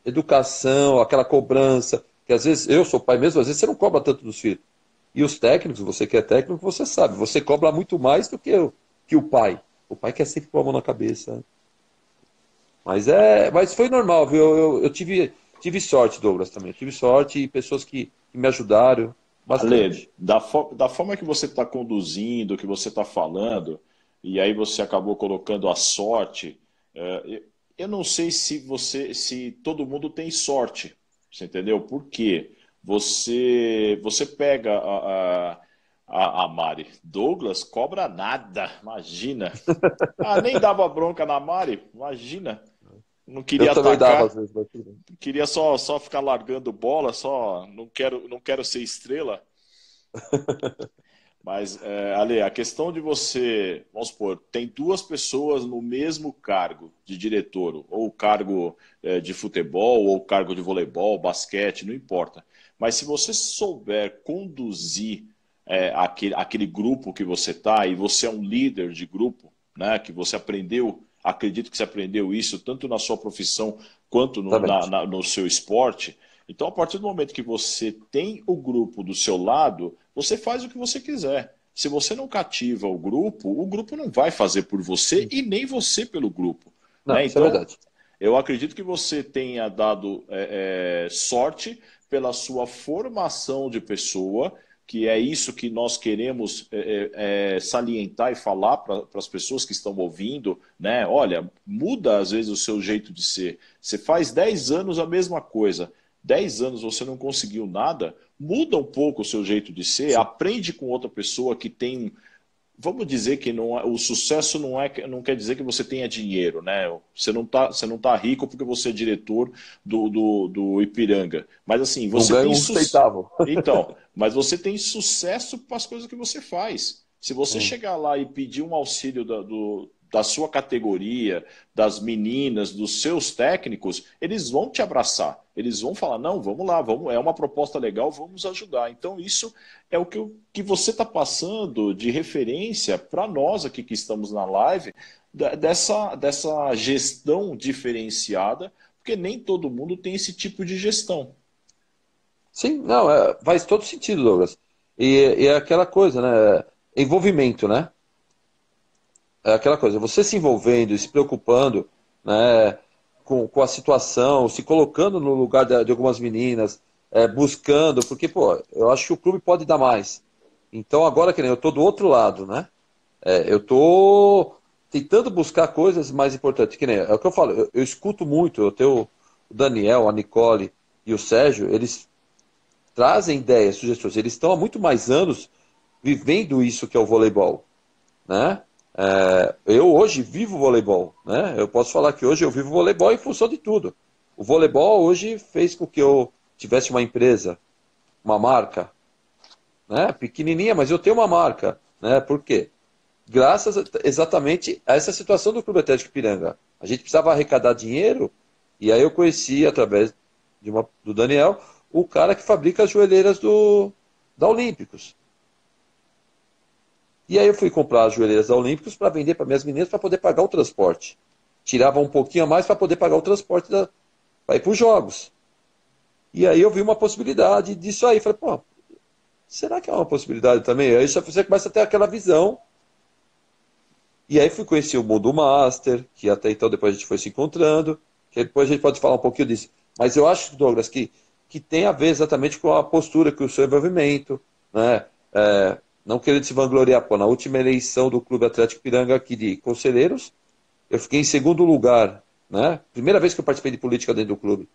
educação, aquela cobrança, que às vezes, eu sou pai mesmo, às vezes você não cobra tanto dos filhos. E os técnicos, você que é técnico, você sabe, você cobra muito mais do que o pai. O pai quer sempre pôr a mão na cabeça. Mas foi normal, viu? Eu tive sorte, Douglas, também. Eu tive sorte e pessoas que me ajudaram Ale, bastante. da forma que você está conduzindo, que você está falando, e aí você acabou colocando a sorte, eu não sei se todo mundo tem sorte, você entendeu? Por quê? Você pega a Mari. Douglas cobra nada, imagina. Ah, nem dava bronca na Mari, imagina. Não Eu queria também dava às atacar, vezes, mas tudo bem. queria só ficar largando bola, só não quero ser estrela. Mas, Ale, a questão de você, vamos supor, tem duas pessoas no mesmo cargo de diretor, ou cargo de futebol, ou cargo de voleibol, basquete, não importa. Mas se você souber conduzir aquele grupo que você está, e você é um líder de grupo, né, que você aprendeu, acredito que você aprendeu isso tanto na sua profissão quanto Exatamente. no seu esporte. Então, a partir do momento que você tem o grupo do seu lado, você faz o que você quiser. Se você não cativa o grupo não vai fazer por você e nem você pelo grupo. Não, Né? isso é Então, verdade. eu acredito que você tenha dado sorte pela sua formação de pessoa, que é isso que nós queremos salientar e falar para as pessoas que estão ouvindo, né? Olha, muda às vezes o seu jeito de ser. Você faz 10 anos a mesma coisa. 10 anos você não conseguiu nada, muda um pouco o seu jeito de ser, Sim. aprende com outra pessoa que tem. Vamos dizer que não, o sucesso não quer dizer que você tenha dinheiro, né? Você não tá rico porque você é diretor do Ipiranga. Mas assim, Não você ganha tem um centavo. Então, mas você tem sucesso para as coisas que você faz. Se você Sim. chegar lá e pedir um auxílio da sua categoria, das meninas, dos seus técnicos, eles vão te abraçar. Eles vão falar: não, vamos lá, vamos, é uma proposta legal, vamos ajudar. Então, isso é o que você está passando de referência para nós aqui que estamos na live, dessa gestão diferenciada, porque nem todo mundo tem esse tipo de gestão. Sim, não, faz todo sentido, Douglas. E é aquela coisa, né? Envolvimento, né? É aquela coisa, você se envolvendo e se preocupando, né, com a situação, se colocando no lugar de algumas meninas, buscando, porque, pô, eu acho que o clube pode dar mais. Então, agora que nem eu tô do outro lado, né? Eu tô tentando buscar coisas mais importantes, que nem é o que eu falo, eu escuto muito, eu tenho o Daniel, a Nicole e o Sérgio, eles trazem ideias, sugestões, eles estão há muito mais anos vivendo isso que é o voleibol, né? Eu hoje vivo voleibol, né? Eu posso falar que hoje eu vivo voleibol em função de tudo. O voleibol hoje fez com que eu tivesse uma empresa, uma marca, né? Pequenininha, mas eu tenho uma marca, né? Por quê? Exatamente a essa situação do Clube Atlético Ipiranga. A gente precisava arrecadar dinheiro e aí eu conheci através do Daniel o cara que fabrica as joelheiras da Olímpicos. E aí eu fui comprar as joelheiras da Olímpicos para vender para minhas meninas para poder pagar o transporte. Tirava um pouquinho a mais para poder pagar o transporte para ir para os jogos. E aí eu vi uma possibilidade disso aí. Falei, pô, será que é uma possibilidade também? Aí você começa a ter aquela visão. E aí fui conhecer o mundo Master, que até então depois a gente foi se encontrando, que depois a gente pode falar um pouquinho disso. Mas eu acho, Douglas, que tem a ver exatamente com a postura, com o seu envolvimento, né? Não querendo se vangloriar, pô, na última eleição do Clube Atlético Piranga aqui de conselheiros, eu fiquei em segundo lugar, né? Primeira vez que eu participei de política dentro do clube.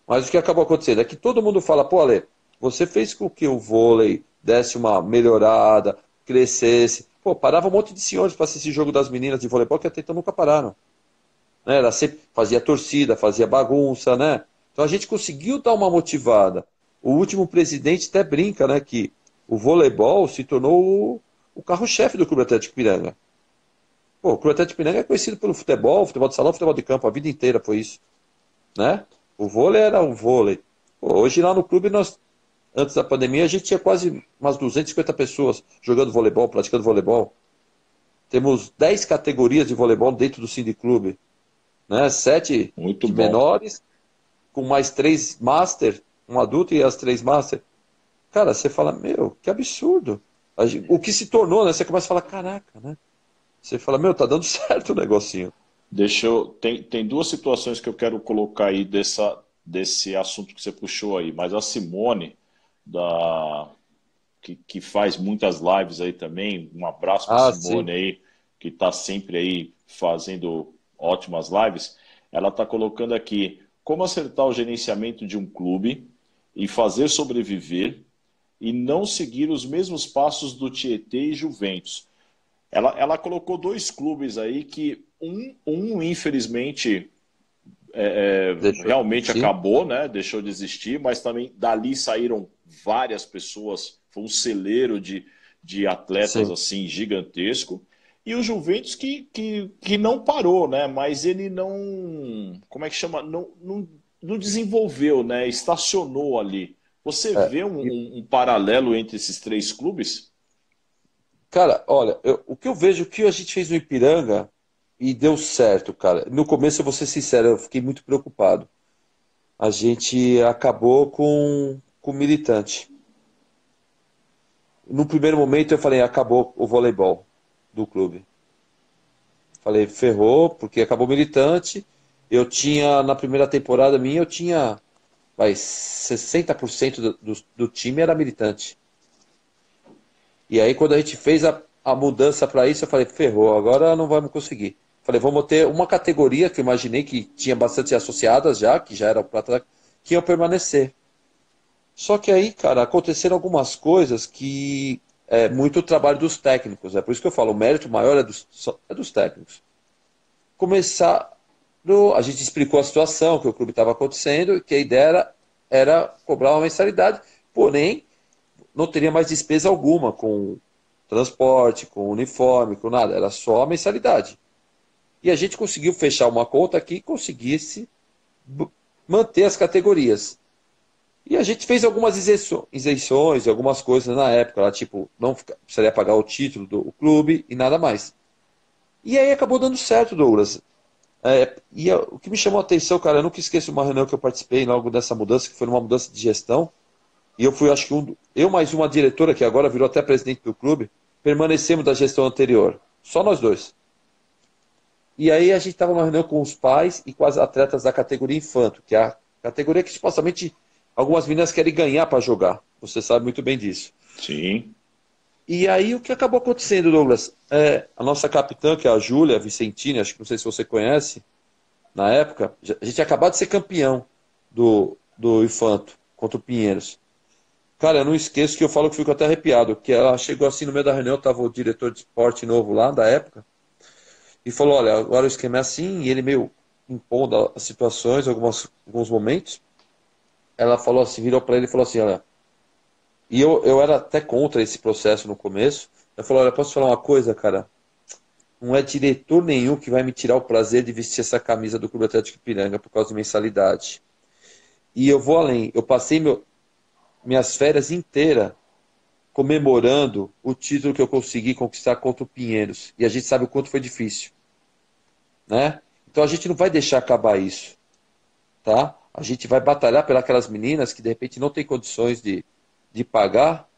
Mas o que acabou acontecendo é que todo mundo fala, pô, Ale, você fez com que o vôlei desse uma melhorada, crescesse. Pô, parava um monte de senhores para assistir jogo das meninas de voleibol que até então nunca pararam. Né? Ela sempre fazia torcida, fazia bagunça, né? Então a gente conseguiu dar uma motivada. O último presidente até brinca, né, que o voleibol se tornou o carro-chefe do Clube Atlético Piranga. Pô, o Clube Atlético Piranga é conhecido pelo futebol de salão, futebol de campo, a vida inteira foi isso, né? O vôlei era o vôlei. Pô, hoje lá no clube, antes da pandemia, a gente tinha quase umas 250 pessoas jogando voleibol, praticando voleibol. Temos 10 categorias de voleibol dentro do Cindy Clube, né? 7 Muito de bom. menores, com mais 3 master, um adulto e as 3 master. Cara, você fala, meu, que absurdo. O que se tornou, né? Você começa a falar, caraca, né? Você fala, meu, tá dando certo o negocinho. Tem duas situações que eu quero colocar aí desse assunto que você puxou aí, mas a Simone, da, que faz muitas lives aí também, um abraço para Ah, sim. Simone aí, que está sempre aí fazendo ótimas lives. Ela está colocando aqui como acertar o gerenciamento de um clube e fazer sobreviver e não seguir os mesmos passos do Tietê e Juventus. Ela colocou dois clubes aí que infelizmente Deixou de realmente existir. acabou, né? Deixou de existir, mas também dali saíram várias pessoas. Foi um celeiro de atletas sim. assim gigantesco. E o Juventus que não parou, né? Mas ele não, como é que chama? Não desenvolveu, né? Estacionou ali. Você É. vê um paralelo entre esses três clubes? Cara, olha, o que eu vejo, o que a gente fez no Ipiranga e deu certo, cara. No começo, eu vou ser sincero, eu fiquei muito preocupado. A gente acabou com o militante. No primeiro momento, eu falei, acabou o voleibol do clube. Falei, ferrou, porque acabou o militante. Eu tinha, na primeira temporada minha, eu tinha, 60% do time era militante. E aí, quando a gente fez a mudança para isso, eu falei, ferrou, agora não vamos conseguir. Falei, vamos ter uma categoria que eu imaginei que tinha bastante associadas já, que já era prata, que iam permanecer. Só que aí, cara, aconteceram algumas coisas que é muito trabalho dos técnicos. É por isso que eu falo, o mérito maior é dos técnicos. Começar. A gente explicou a situação, que o clube estava acontecendo, que a ideia era cobrar uma mensalidade, porém, não teria mais despesa alguma com transporte, com uniforme, com nada, era só a mensalidade. E a gente conseguiu fechar uma conta que conseguisse manter as categorias. E a gente fez algumas isenções, algumas coisas na época, lá, tipo, não precisaria pagar o título do clube e nada mais. E aí acabou dando certo, Douglas. O que me chamou a atenção, cara, eu nunca esqueço uma reunião que eu participei logo dessa mudança, que foi uma mudança de gestão. E eu fui, acho que eu mais uma diretora, que agora virou até presidente do clube, permanecemos da gestão anterior. Só nós dois. E aí a gente estava numa reunião com os pais e com as atletas da categoria infanto, que é a categoria que supostamente algumas meninas querem ganhar para jogar. Você sabe muito bem disso. Sim. E aí o que acabou acontecendo, Douglas? A nossa capitã, que é a Júlia Vicentini, acho que não sei se você conhece, na época, a gente tinha acabado de ser campeão do Infanto contra o Pinheiros. Cara, eu não esqueço que eu falo que fico até arrepiado, que ela chegou assim no meio da reunião, estava o diretor de esporte novo lá da época, e falou, olha, agora o esquema é assim, e ele meio impondo as situações, alguns momentos. Ela falou assim, virou para ele e falou assim, olha, e eu era até contra esse processo no começo. Ela falou, olha, posso falar uma coisa, cara? Não é diretor nenhum que vai me tirar o prazer de vestir essa camisa do Clube Atlético Ipiranga por causa de mensalidade. E eu vou além, eu passei minhas férias inteiras comemorando o título que eu consegui conquistar contra o Pinheiros. E a gente sabe o quanto foi difícil, né? Então a gente não vai deixar acabar isso, tá? A gente vai batalhar pelas meninas que de repente não têm condições de pagar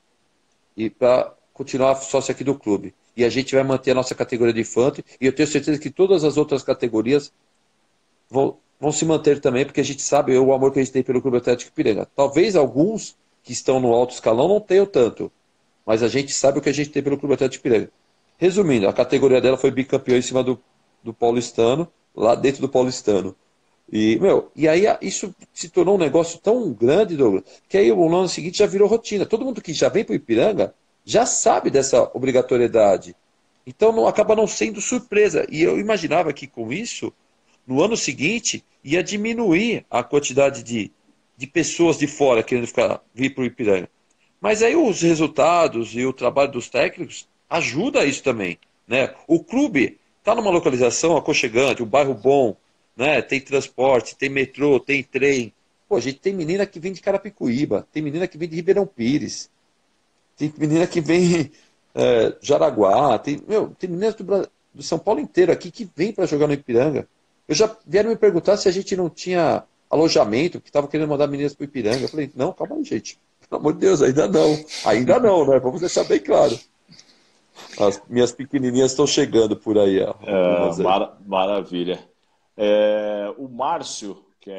e para continuar sócio aqui do clube. E a gente vai manter a nossa categoria de infanto e eu tenho certeza que todas as outras categorias vão se manter também, porque a gente sabe o amor que a gente tem pelo Clube Atlético Ipiranga. Talvez alguns que estão no alto escalão não tenham tanto, mas a gente sabe o que a gente tem pelo Clube Atlético Ipiranga. Resumindo, a categoria dela foi bicampeão em cima do Paulistano, lá dentro do Paulistano. E aí isso se tornou um negócio tão grande, Douglas, que aí o ano seguinte já virou rotina. Todo mundo que já vem para o Ipiranga já sabe dessa obrigatoriedade. Então acaba não sendo surpresa. E eu imaginava que com isso, no ano seguinte, ia diminuir a quantidade de pessoas de fora querendo vir para o Ipiranga. Mas aí os resultados e o trabalho dos técnicos ajuda isso também, né? O clube está numa localização aconchegante, um bairro bom, né? Tem transporte, tem metrô, tem trem. Pô, a gente tem menina que vem de Carapicuíba, tem menina que vem de Ribeirão Pires, tem menina que vem Jaraguá, tem meninas do São Paulo inteiro aqui que vem para jogar no Ipiranga. Eu já vieram me perguntar se a gente não tinha alojamento, que estava querendo mandar meninas para o Ipiranga. Eu falei, não, calma aí, gente. Pelo amor de Deus, ainda não. Ainda não, né? Vamos deixar bem claro. As minhas pequenininhas estão chegando por aí, ó, algumas aí. Maravilha. O Márcio, que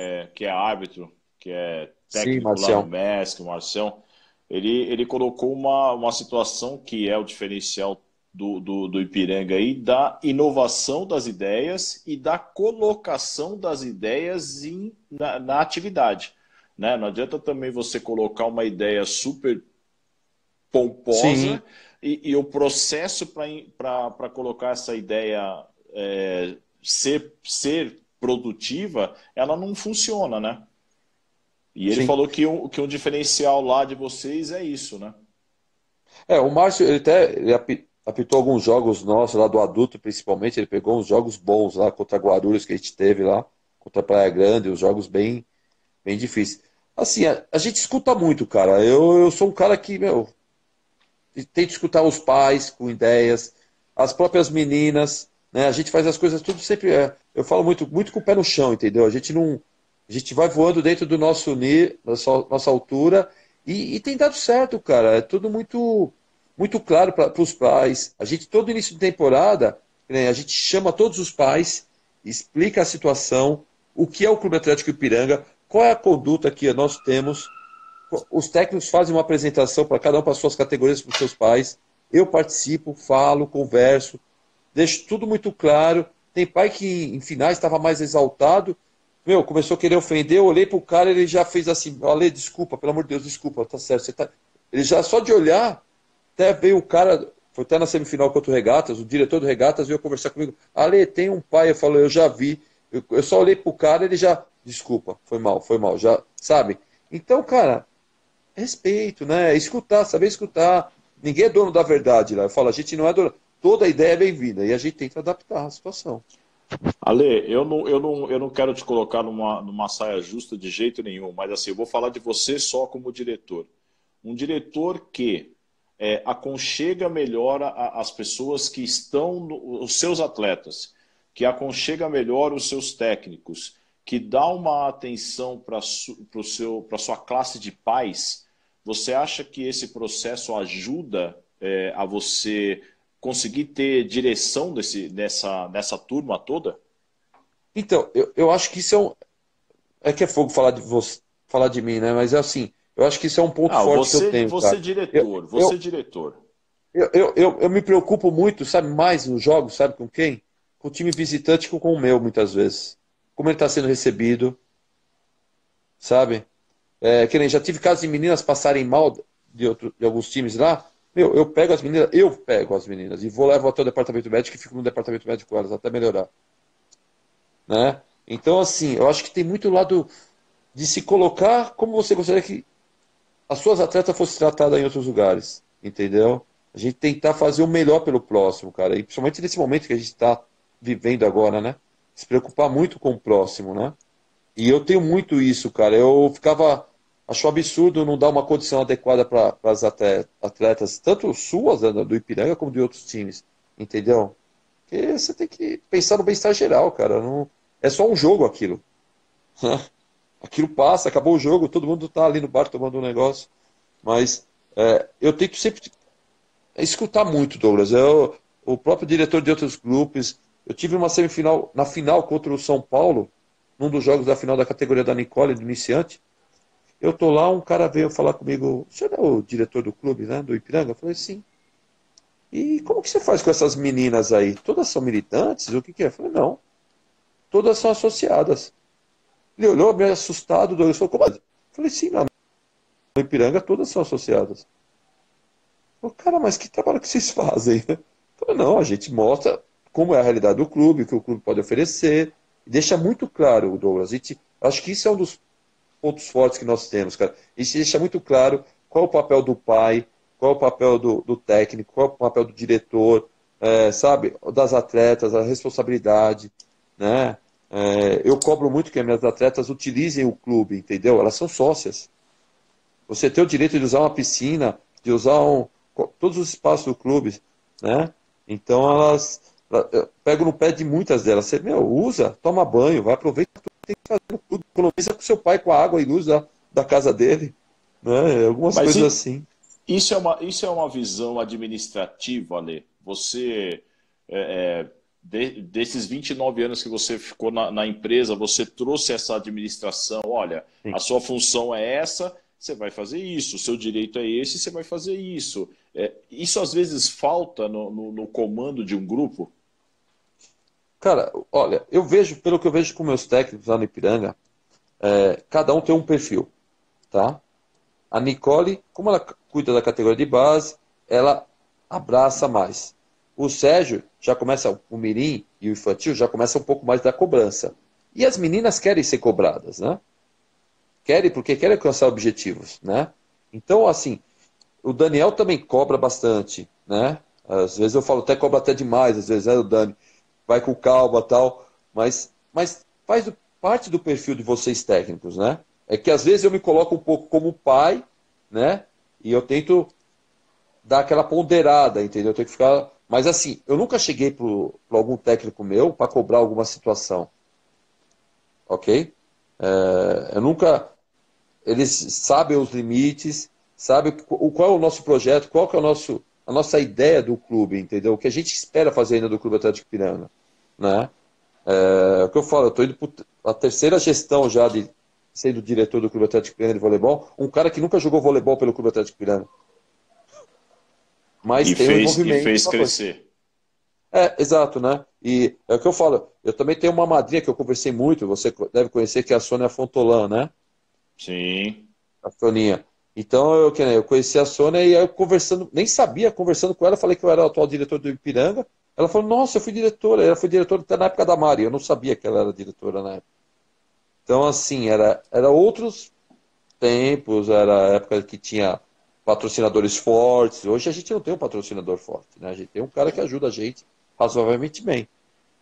é árbitro, que é Sim, técnico lá no Marcião. MESC, o Marcião, ele colocou uma situação que é o diferencial do Ipiranga aí, da inovação das ideias e da colocação das ideias na atividade. Né? Não adianta também você colocar uma ideia super Sim, pomposa e o processo para colocar essa ideia ser produtiva, ela não funciona, né? E ele sim. falou que um diferencial lá de vocês é isso, né? O Márcio, ele apitou alguns jogos nossos lá do adulto, principalmente. Ele pegou uns jogos bons lá contra Guarulhos que a gente teve lá, contra Praia Grande, uns jogos bem difíceis. Assim, a gente escuta muito, cara. Eu sou um cara que, meu, tento escutar os pais com ideias, as próprias meninas, né? A gente faz as coisas tudo sempre. Eu falo muito com o pé no chão, entendeu? A gente não. A gente vai voando dentro do nossa altura e tem dado certo, cara. É tudo muito claro para os pais. A gente, todo início de temporada, né, a gente chama todos os pais, explica a situação, o que é o Clube Atlético Ipiranga, qual é a conduta que nós temos. Os técnicos fazem uma apresentação para cada um, para as suas categorias, para os seus pais. Eu participo, falo, converso, deixo tudo muito claro. Tem pai que em finais estava mais exaltado, meu, começou a querer ofender, eu olhei pro cara, ele já fez assim, Ale, desculpa, pelo amor de Deus, desculpa, tá certo, você tá. Ele já só de olhar, até veio o cara, foi até na semifinal contra o Regatas, o diretor do Regatas veio conversar comigo. Ale, tem um pai, eu falo, eu já vi. Eu só olhei pro cara, ele já, desculpa, foi mal, já, sabe? Então, cara, respeito, né? Escutar, saber escutar. Ninguém é dono da verdade lá. Eu falo, a gente não é dono. Toda ideia é bem-vinda e a gente tenta adaptar a situação. Ale, eu não quero te colocar numa saia justa de jeito nenhum, mas assim, eu vou falar de você só como diretor. Um diretor que aconchega melhor as pessoas que estão, os seus atletas, que aconchega melhor os seus técnicos, que dá uma atenção para sua classe de pais. Você acha que esse processo ajuda a você conseguir ter direção nessa turma toda? Então, eu acho que isso é um. É que é fogo falar de você, falar de mim, né? Mas é assim, eu acho que isso é um ponto Ah, forte que eu tenho, você cara. Eu, diretor, você eu, diretor. eu me preocupo muito, sabe, mais nos jogos, sabe com quem? Com o time visitante que com o meu, muitas vezes. Como ele está sendo recebido, sabe? Que nem já tive casos de meninas passarem mal de alguns times lá. Meu, eu pego as meninas e vou levar até o departamento médico e fico no departamento médico com elas até melhorar, né? Então, assim, eu acho que tem muito lado de se colocar como você gostaria que as suas atletas fossem tratadas em outros lugares, entendeu? A gente tentar fazer o melhor pelo próximo, cara, e principalmente nesse momento que a gente está vivendo agora, né? Se preocupar muito com o próximo, né? E eu tenho muito isso, cara. Acho um absurdo não dar uma condição adequada para as atletas, tanto suas, né, do Ipiranga, como de outros times, entendeu? Porque você tem que pensar no bem-estar geral, cara. Não, é só um jogo aquilo. Aquilo passa, acabou o jogo, todo mundo tá ali no bar tomando um negócio. Mas eu tento sempre escutar muito, Douglas. O próprio diretor de outros grupos. Eu tive uma semifinal, na final contra o São Paulo, num dos jogos da final da categoria da Nicole, do iniciante. Eu tô lá, um cara veio falar comigo, o senhor é o diretor do clube, né, do Ipiranga? Eu falei, sim. E como que você faz com essas meninas aí? Todas são militantes? O que que é? Eu falei, não, todas são associadas. Ele olhou meio assustado, Douglas, falou, como assim? Eu falei, sim, no Ipiranga todas são associadas. Falei, cara, mas que trabalho que vocês fazem? Eu falei, não, a gente mostra como é a realidade do clube, o que o clube pode oferecer, e deixa muito claro, Douglas. Acho que isso é um dos pontos fortes que nós temos, cara. Isso deixa muito claro qual é o papel do pai, qual é o papel do técnico, qual é o papel do diretor, sabe, das atletas, a responsabilidade, né? Eu cobro muito que as minhas atletas utilizem o clube, entendeu? Elas são sócias. Você tem o direito de usar uma piscina, de usar todos os espaços do clube, né? Então eu pego no pé de muitas delas. Você, meu, usa, toma banho, vai aproveitar tudo que tem que fazer no clube, economiza com seu pai com a água e luz da casa dele, né? Algumas Mas coisas assim. isso é uma visão administrativa, Ale. Você, desses 29 anos que você ficou na empresa, você trouxe essa administração. Olha, Sim. a sua função é essa, você vai fazer isso. O seu direito é esse, você vai fazer isso. Isso às vezes falta no comando de um grupo. Cara, olha, pelo que eu vejo com meus técnicos lá no Ipiranga, cada um tem um perfil, tá? A Nicole, como ela cuida da categoria de base, ela abraça mais. O Sérgio já começa, o Mirim e o infantil já começa um pouco mais da cobrança. E as meninas querem ser cobradas, né? Querem porque querem alcançar objetivos, né? Então, assim, o Daniel também cobra bastante, né? Às vezes eu falo, até cobra até demais, às vezes, o Dani, vai com calma tal, mas faz parte do perfil de vocês técnicos, né? É que às vezes eu me coloco um pouco como pai, né? E eu tento dar aquela ponderada, entendeu? Eu tenho que ficar. Mas assim, eu nunca cheguei para algum técnico meu para cobrar alguma situação, ok? Eu nunca. Eles sabem os limites, sabem qual é o nosso projeto, qual que é a nossa ideia do clube, entendeu? O que a gente espera fazer ainda do Clube Atlético Piranga, né? É o que eu falo, eu estou indo para a terceira gestão já de sendo diretor do Clube Atlético Piranga de voleibol, um cara que nunca jogou voleibol pelo Clube Atlético Piranga, mas tem um E envolvimento fez com a coisa. crescer. Exato, né? E é o que eu falo, eu também tenho uma madrinha que eu conversei muito, você deve conhecer, que é a Sônia Fontolan, né? Sim. A Soninha. Então, eu conheci a Sônia e aí eu conversando, nem sabia, conversando com ela, falei que eu era o atual diretor do Ipiranga. Ela falou, nossa, eu fui diretora. Ela foi diretora até na época da Mari. Eu não sabia que ela era diretora na época. Então, assim, era outros tempos, era a época que tinha patrocinadores fortes. Hoje a gente não tem um patrocinador forte, né? A gente tem um cara que ajuda a gente razoavelmente bem.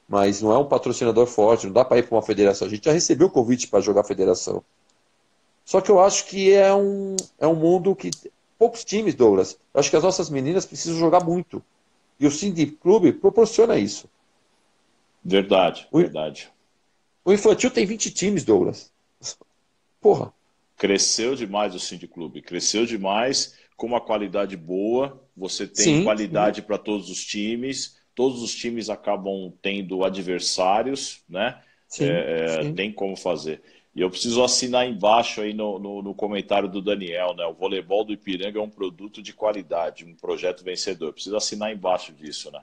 Mas não é um patrocinador forte, não dá para ir para uma federação. A gente já recebeu o convite para jogar a federação. Só que eu acho que é um mundo que. Poucos times, Douglas. Eu acho que as nossas meninas precisam jogar muito. E o Cindy Clube proporciona isso. Verdade, O, verdade. o infantil tem 20 times, Douglas. Porra. Cresceu demais o Cindy Clube, cresceu demais, com uma qualidade boa, você tem Sim, sim, qualidade para todos os times acabam tendo adversários, né? sim, sim. Tem como fazer. E eu preciso assinar embaixo aí no comentário do Daniel, né? O voleibol do Ipiranga é um produto de qualidade, um projeto vencedor. Preciso assinar embaixo disso, né?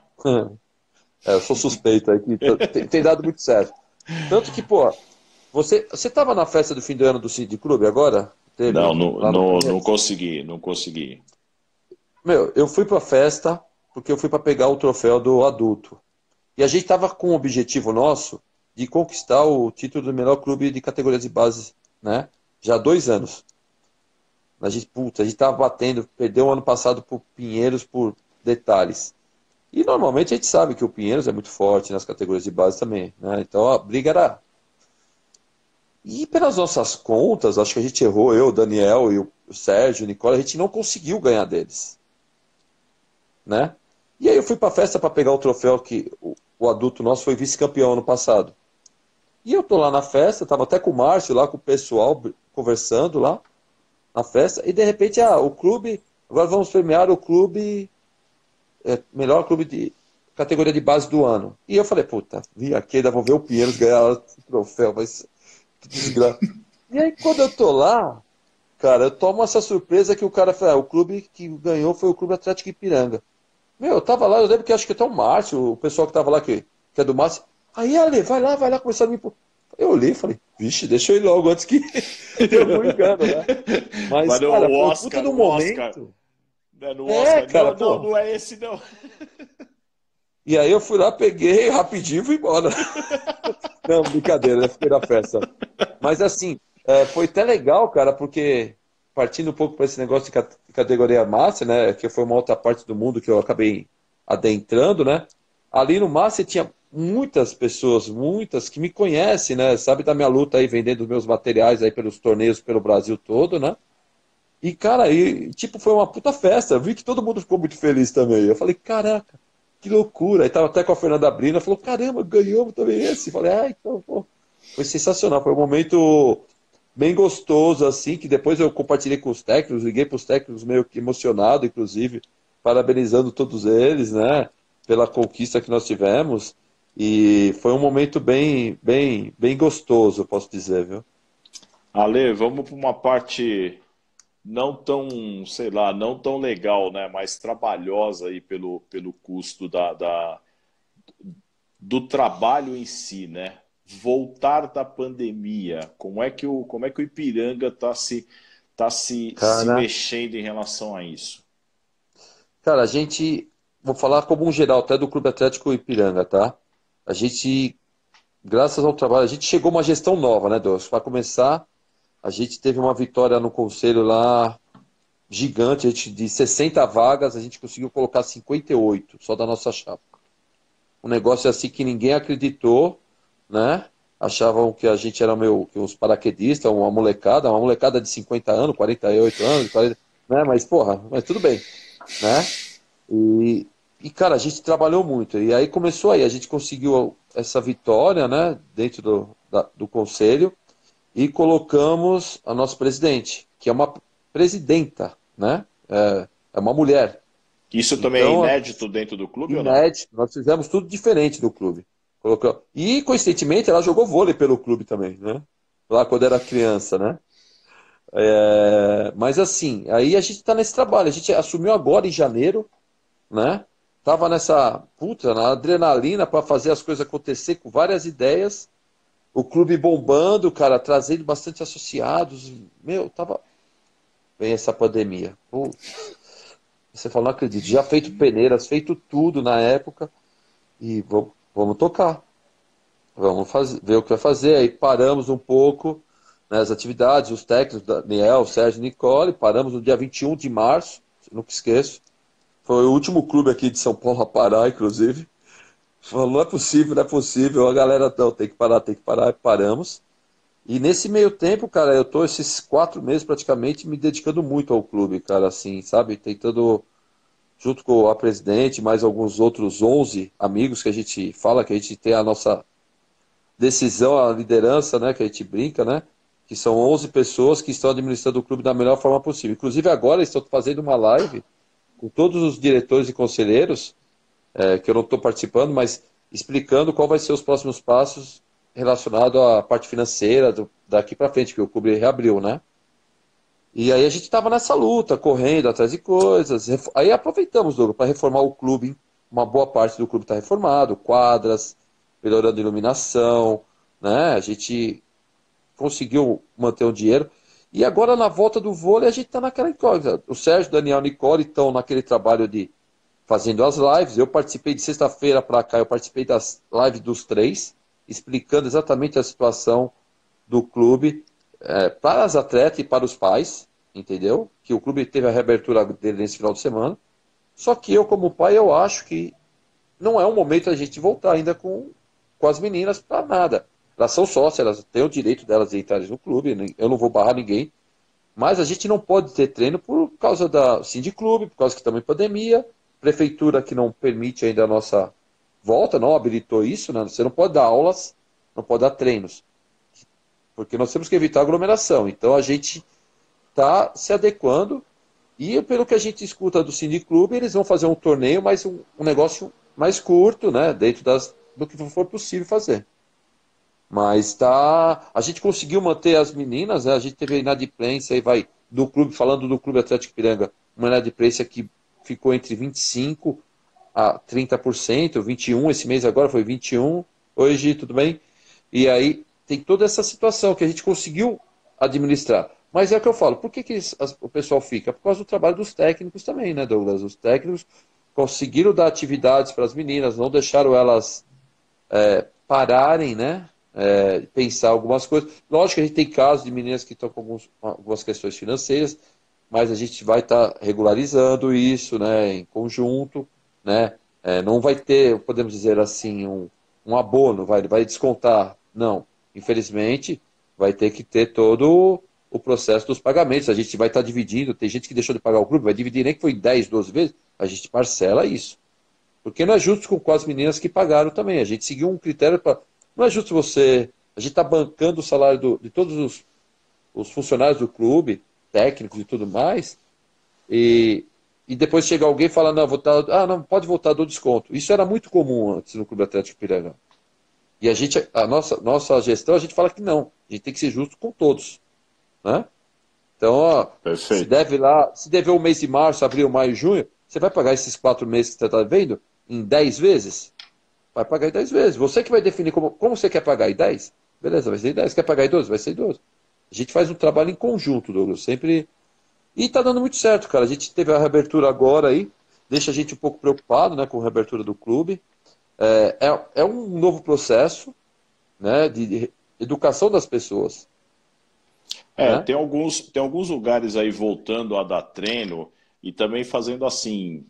Eu sou suspeito aí que tem dado muito certo. Tanto que, pô, você estava na festa do fim do ano do Cindy Clube agora? Não, Teve lá no não começo? consegui, não consegui. Meu, eu fui pra festa porque eu fui para pegar o troféu do adulto. E a gente estava com o objetivo nosso de conquistar o título do melhor clube de categorias de base, né? Já há 2 anos. A gente estava batendo, perdeu o ano passado por Pinheiros por detalhes. E normalmente a gente sabe que o Pinheiros é muito forte nas categorias de base também, né? Então a briga era. E pelas nossas contas, acho que a gente errou, eu, o Daniel e o Sérgio, o Nicola, a gente não conseguiu ganhar deles, né? E aí eu fui para a festa para pegar o troféu que o adulto nosso foi vice-campeão ano passado. E eu tô lá na festa, tava até com o Márcio lá, com o pessoal, conversando lá na festa, e de repente, o clube, agora vamos premiar o clube, melhor clube de categoria de base do ano. E eu falei, puta, vim aqui, ainda vou ver o Pinheiros ganhar esse troféu, mas que desgraça. E aí quando eu tô lá, cara, eu tomo essa surpresa que o cara falou, o clube que ganhou foi o Clube Atlético Ipiranga. Meu, eu tava lá, eu lembro que acho que até o Márcio, o pessoal que tava lá, que é do Márcio, aí, Ale, vai lá começar a me. Eu olhei e falei, vixe, deixa eu ir logo antes que dê algum engano, né? Mas Mas, no, cara, foi um puta do O Oscar, momento. né, no É, Oscar, cara, não, pô. não é esse não. E aí eu fui lá, peguei rapidinho e fui embora. Não, brincadeira, né? Fiquei na festa. Mas assim, foi até legal, cara, porque partindo um pouco para esse negócio de categoria Master, né? Que foi uma outra parte do mundo que eu acabei adentrando, né? Ali no Master tinha muitas pessoas, muitas que me conhecem, né? Sabe da minha luta aí vendendo meus materiais aí pelos torneios pelo Brasil todo, né? E, cara, tipo, foi uma puta festa. Eu vi que todo mundo ficou muito feliz também. Eu falei, caraca, que loucura. Aí tava até com a Fernanda Brina, falou, caramba, ganhamos também esse. Falei, então, pô, foi sensacional. Foi um momento bem gostoso, assim, que depois eu compartilhei com os técnicos, liguei para os técnicos meio que emocionado, inclusive, parabenizando todos eles, né, pela conquista que nós tivemos. E foi um momento bem, bem, bem gostoso, eu posso dizer, viu? Ale, vamos para uma parte não tão, sei lá, não tão legal, né? Mais trabalhosa aí pelo custo do trabalho em si, né? Voltar da pandemia, como é que o Ipiranga se Cara, mexendo em relação a isso? cara, a gente, vou falar como um geral, até do Clube Atlético Ipiranga, tá? A gente, graças ao trabalho, a gente chegou a uma gestão nova, né, Deus? Para começar, a gente teve uma vitória no conselho lá, gigante, a gente, de 60 vagas, a gente conseguiu colocar 58 só da nossa chapa. Um negócio assim que ninguém acreditou, né? Achavam que a gente era meio que uns paraquedistas, uma molecada de 50 anos, 48 anos, 40, né? Mas, porra, mas tudo bem, né? E, cara, a gente trabalhou muito. E aí começou aí, a gente conseguiu essa vitória, né? Dentro do conselho e colocamos a nossa presidente, que é uma presidenta, né? É uma mulher. Isso também é Então, inédito dentro do clube ou não? inédito, nós fizemos tudo diferente do clube. Colocou... E, coincidentemente, ela jogou vôlei pelo clube também, né? Lá quando era criança, né? Mas assim, aí a gente está nesse trabalho. A gente assumiu agora em janeiro, né? Tava nessa puta, na adrenalina para fazer as coisas acontecer com várias ideias. O clube bombando, cara, trazendo bastante associados. Meu, tava. Vem essa pandemia. Putz, você fala, não acredito. Já feito peneiras, feito tudo na época. E vamos tocar. Vamos fazer, ver o que vai fazer. Aí paramos um pouco, né, as atividades, os técnicos, Daniel, Sérgio, Nicole. Paramos no dia 21 de março, nunca esqueço. Foi o último clube aqui de São Paulo a parar, inclusive. Falou, não é possível, não é possível. A galera, não, tem que parar. E paramos. E nesse meio tempo, cara, eu tô esses 4 meses praticamente me dedicando muito ao clube, cara, assim, sabe? Tentando, junto com a presidente, mais alguns outros 11 amigos que a gente fala, que a gente tem a nossa decisão, a liderança, né, que a gente brinca, né? Que são 11 pessoas que estão administrando o clube da melhor forma possível. Inclusive agora estou fazendo uma live com todos os diretores e conselheiros, que eu não estou participando, mas explicando qual vai ser os próximos passos relacionados à parte financeira daqui para frente, que o clube reabriu, né? E aí a gente estava nessa luta, correndo atrás de coisas. Aí aproveitamos, Douglas, para reformar o clube. Uma boa parte do clube está reformado, quadras, melhorando a iluminação, né? A gente conseguiu manter o dinheiro. E agora, na volta do vôlei, a gente está naquela incógnita. O Sérgio, Daniel e Nicole estão naquele trabalho de fazendo as lives. Eu participei de sexta-feira para cá, eu participei das lives dos três, explicando exatamente a situação do clube para as atletas e para os pais, entendeu? Que o clube teve a reabertura dele nesse final de semana. Só que eu, como pai, eu acho que não é o momento a gente voltar ainda com as meninas para nada. Elas são sócias, elas têm o direito delas de entrarem no clube, eu não vou barrar ninguém, mas a gente não pode ter treino por causa da Sindiclube, por causa que estamos em pandemia, prefeitura que não permite ainda a nossa volta, não habilitou isso, né? Você não pode dar aulas, não pode dar treinos, porque nós temos que evitar aglomeração. Então a gente está se adequando e pelo que a gente escuta do Sindiclube, eles vão fazer um torneio, mas um negócio mais curto, né? Dentro do que for possível fazer. Mas tá, a gente conseguiu manter as meninas, né? A gente teve a inadimplência aí vai do clube, falando do Clube Atlético Piranga, uma inadimplência que ficou entre 25 a 30%, 21 esse mês agora foi 21. Hoje, tudo bem? E aí tem toda essa situação que a gente conseguiu administrar. Mas é o que eu falo, por que, o pessoal fica? Por causa do trabalho dos técnicos também, né, Douglas? Os técnicos conseguiram dar atividades para as meninas, não deixaram elas pararem, né? Pensar algumas coisas. Lógico que a gente tem casos de meninas que estão com algumas questões financeiras, mas a gente vai estar regularizando isso, né, em conjunto, né? Não vai ter, podemos dizer assim, um abono, vai descontar. Não. Infelizmente, vai ter que ter todo o processo dos pagamentos. A gente vai estar dividindo. Tem gente que deixou de pagar o clube, vai dividir nem que foi 10, 12 vezes. A gente parcela isso. Porque não é justo com as meninas que pagaram também. A gente seguiu um critério para. Não é justo você. A gente está bancando o salário de todos os funcionários do clube, técnicos e tudo mais, e depois chega alguém e fala, não, não, pode voltar, dou desconto. Isso era muito comum antes no Clube Atlético Piranga. E a nossa gestão, a gente fala que não. A gente tem que ser justo com todos. Né? Então, ó, Perfeito. se dever o mês de março, abril, maio, junho, você vai pagar esses 4 meses que você está vendo em 10 vezes? Vai pagar em 10 vezes. Você que vai definir como você quer pagar em 10? Beleza, vai ser em 10. Quer pagar em 12? Vai ser em 12. A gente faz um trabalho em conjunto, Douglas. Sempre. E tá dando muito certo, cara. A gente teve a reabertura agora aí. Deixa a gente um pouco preocupado, né, com a reabertura do clube. É um novo processo, né, de educação das pessoas. né? Tem alguns lugares aí voltando a dar treino e também fazendo assim.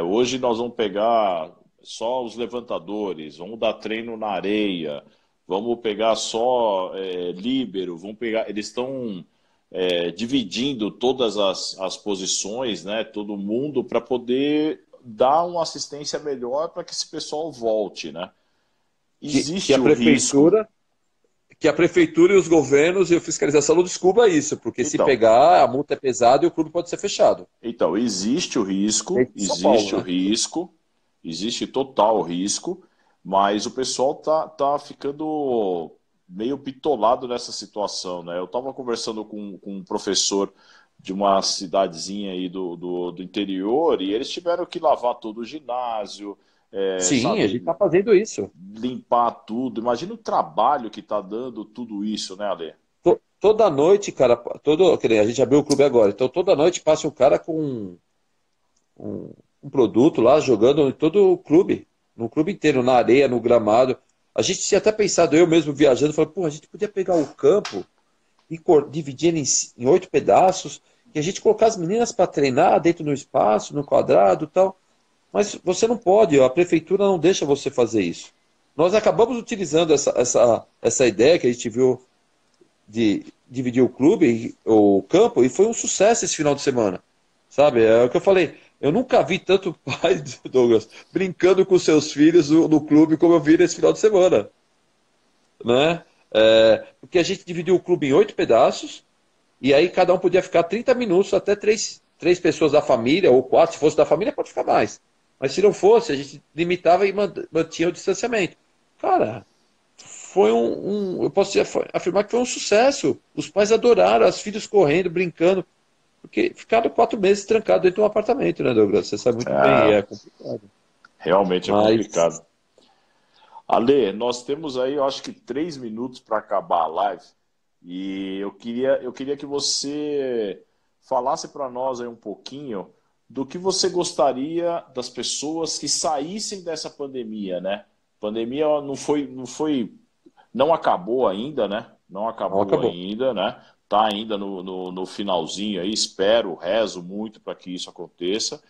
Hoje nós vamos pegar só os levantadores, vamos dar treino na areia, vamos pegar só líbero, vamos pegar. Eles estão dividindo todas as posições, né? Todo mundo para poder dar uma assistência melhor para que esse pessoal volte, né? Que Existe o risco. a prefeitura e os governos e a fiscalização não descubra isso, porque se Então, pegar, a multa é pesada e o clube pode ser fechado. Então, existe o risco, Feito em São Paulo, existe o né? risco, existe total risco, mas o pessoal tá ficando meio bitolado nessa situação, né? Eu estava conversando com um professor de uma cidadezinha aí do interior e eles tiveram que lavar todo o ginásio, Sim, a gente sabe, está fazendo isso. limpar tudo. Imagina o trabalho que está dando tudo isso, né, Ale? Toda noite, cara, que nem a gente abriu o clube agora, então toda noite passa um cara com um, um produto lá jogando em todo o clube, no clube inteiro, na areia, no gramado. A gente tinha até pensado, eu mesmo viajando, falei, pô, a gente podia pegar o campo e dividir ele em 8 pedaços, e a gente colocar as meninas para treinar dentro do espaço, no quadrado e tal. Mas você não pode, a prefeitura não deixa você fazer isso. Nós acabamos utilizando essa ideia que a gente viu de dividir o clube, o campo, e foi um sucesso esse final de semana. Sabe? É o que eu falei. Eu nunca vi tanto pai, Douglas, brincando com seus filhos no clube como eu vi nesse final de semana. Né? Porque a gente dividiu o clube em 8 pedaços, e aí cada um podia ficar 30 minutos, até três pessoas da família, ou quatro, se fosse da família, pode ficar mais. Mas se não fosse, a gente limitava e mantinha o distanciamento. Cara, eu posso afirmar que foi um sucesso. Os pais adoraram, os filhos correndo, brincando, porque ficaram 4 meses trancados dentro de um apartamento, né, Douglas? Você sabe muito bem, e É, é complicado. realmente é Mas, complicado. Ale, nós temos aí, eu acho que 3 minutos para acabar a live e eu queria que você falasse para nós aí um pouquinho do que você gostaria das pessoas que saíssem dessa pandemia, né? Pandemia não acabou ainda, né? Não não acabou acabou. ainda, né? Tá ainda no finalzinho aí, espero, rezo muito para que isso aconteça.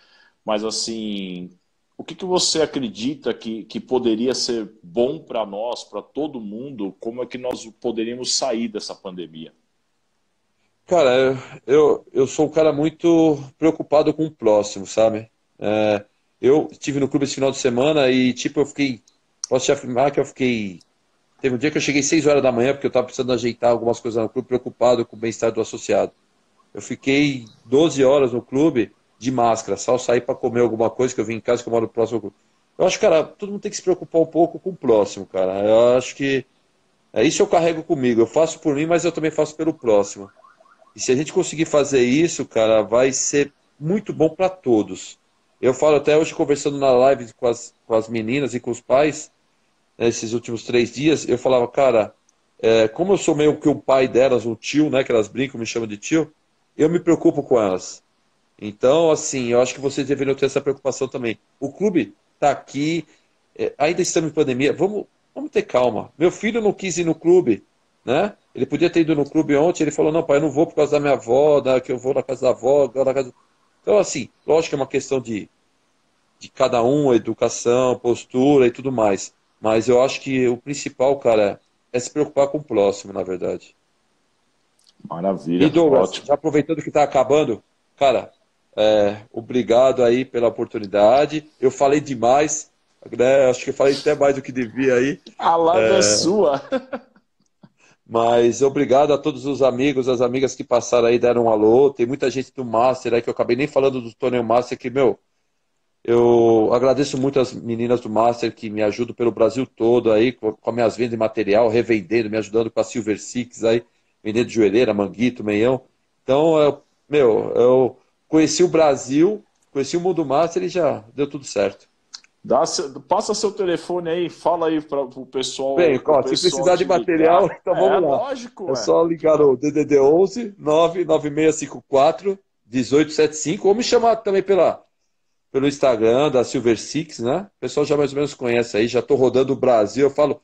Mas assim, o que você acredita que poderia ser bom para nós, para todo mundo? Como é que nós poderíamos sair dessa pandemia? Cara, eu sou um cara muito preocupado com o próximo, sabe? Eu estive no clube esse final de semana e, tipo, posso te afirmar que eu fiquei. Teve um dia que eu cheguei 6 horas da manhã, porque eu estava precisando ajeitar algumas coisas no clube, preocupado com o bem-estar do associado. Eu fiquei 12 horas no clube de máscara, só sair para comer alguma coisa, que eu vim em casa, que eu moro próximo ao clube. Eu acho, cara, todo mundo tem que se preocupar um pouco com o próximo, cara. Eu acho que é isso eu carrego comigo. Eu faço por mim, mas eu também faço pelo próximo. E se a gente conseguir fazer isso, cara, vai ser muito bom para todos. Eu falo até hoje, conversando na live com as meninas e com os pais, né, esses últimos 3 dias, eu falava, cara, como eu sou meio que o pai delas, um tio, né, que elas brincam, me chamam de tio, eu me preocupo com elas. Então, assim, eu acho que vocês deveriam ter essa preocupação também. O clube está aqui, ainda estamos em pandemia, vamos ter calma. Meu filho não quis ir no clube, né? Ele podia ter ido no clube ontem, ele falou, não, pai, eu não vou por causa da minha avó, que eu vou na casa da avó, agora na casa... Então, assim, lógico que é uma questão de cada um, educação, postura e tudo mais. Mas eu acho que o principal, cara, é se preocupar com o próximo, na verdade. E Maravilha, Douglas, ótimo. já aproveitando que está acabando, cara, obrigado aí pela oportunidade. Eu falei demais, né? Acho que eu falei até mais do que devia aí. A live é sua. Mas obrigado a todos os amigos, as amigas que passaram aí, deram um alô. Tem muita gente do Master aí que eu acabei nem falando do torneio Master, que, meu, eu agradeço muito as meninas do Master que me ajudam pelo Brasil todo aí, com as minhas vendas de material, revendendo, me ajudando com a Silver Six aí, vendendo joelheira, manguito, meião. Então, eu conheci o Brasil, conheci o mundo Master e já deu tudo certo. Passa seu telefone aí, fala aí para o pessoal, Bem, pro ó, se pessoal precisar de te material, ligar. então É vamos lá. lógico, É é. só ligar no DDD 11 99654 1875 ou me chamar também pelo Instagram da Silver Six, né? O pessoal já mais ou menos conhece aí, já estou rodando o Brasil. Eu falo,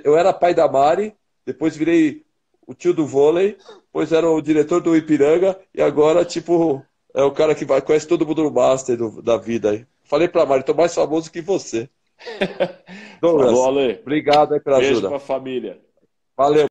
eu era pai da Mari, depois virei o tio do vôlei, pois era o diretor do Ipiranga e agora, tipo, é o cara que vai, conhece todo mundo no Master da vida aí. Falei pra Mari, tô mais famoso que você. Falou, Douglas, Ale. obrigado aí pela Beijo ajuda. pra família. Valeu.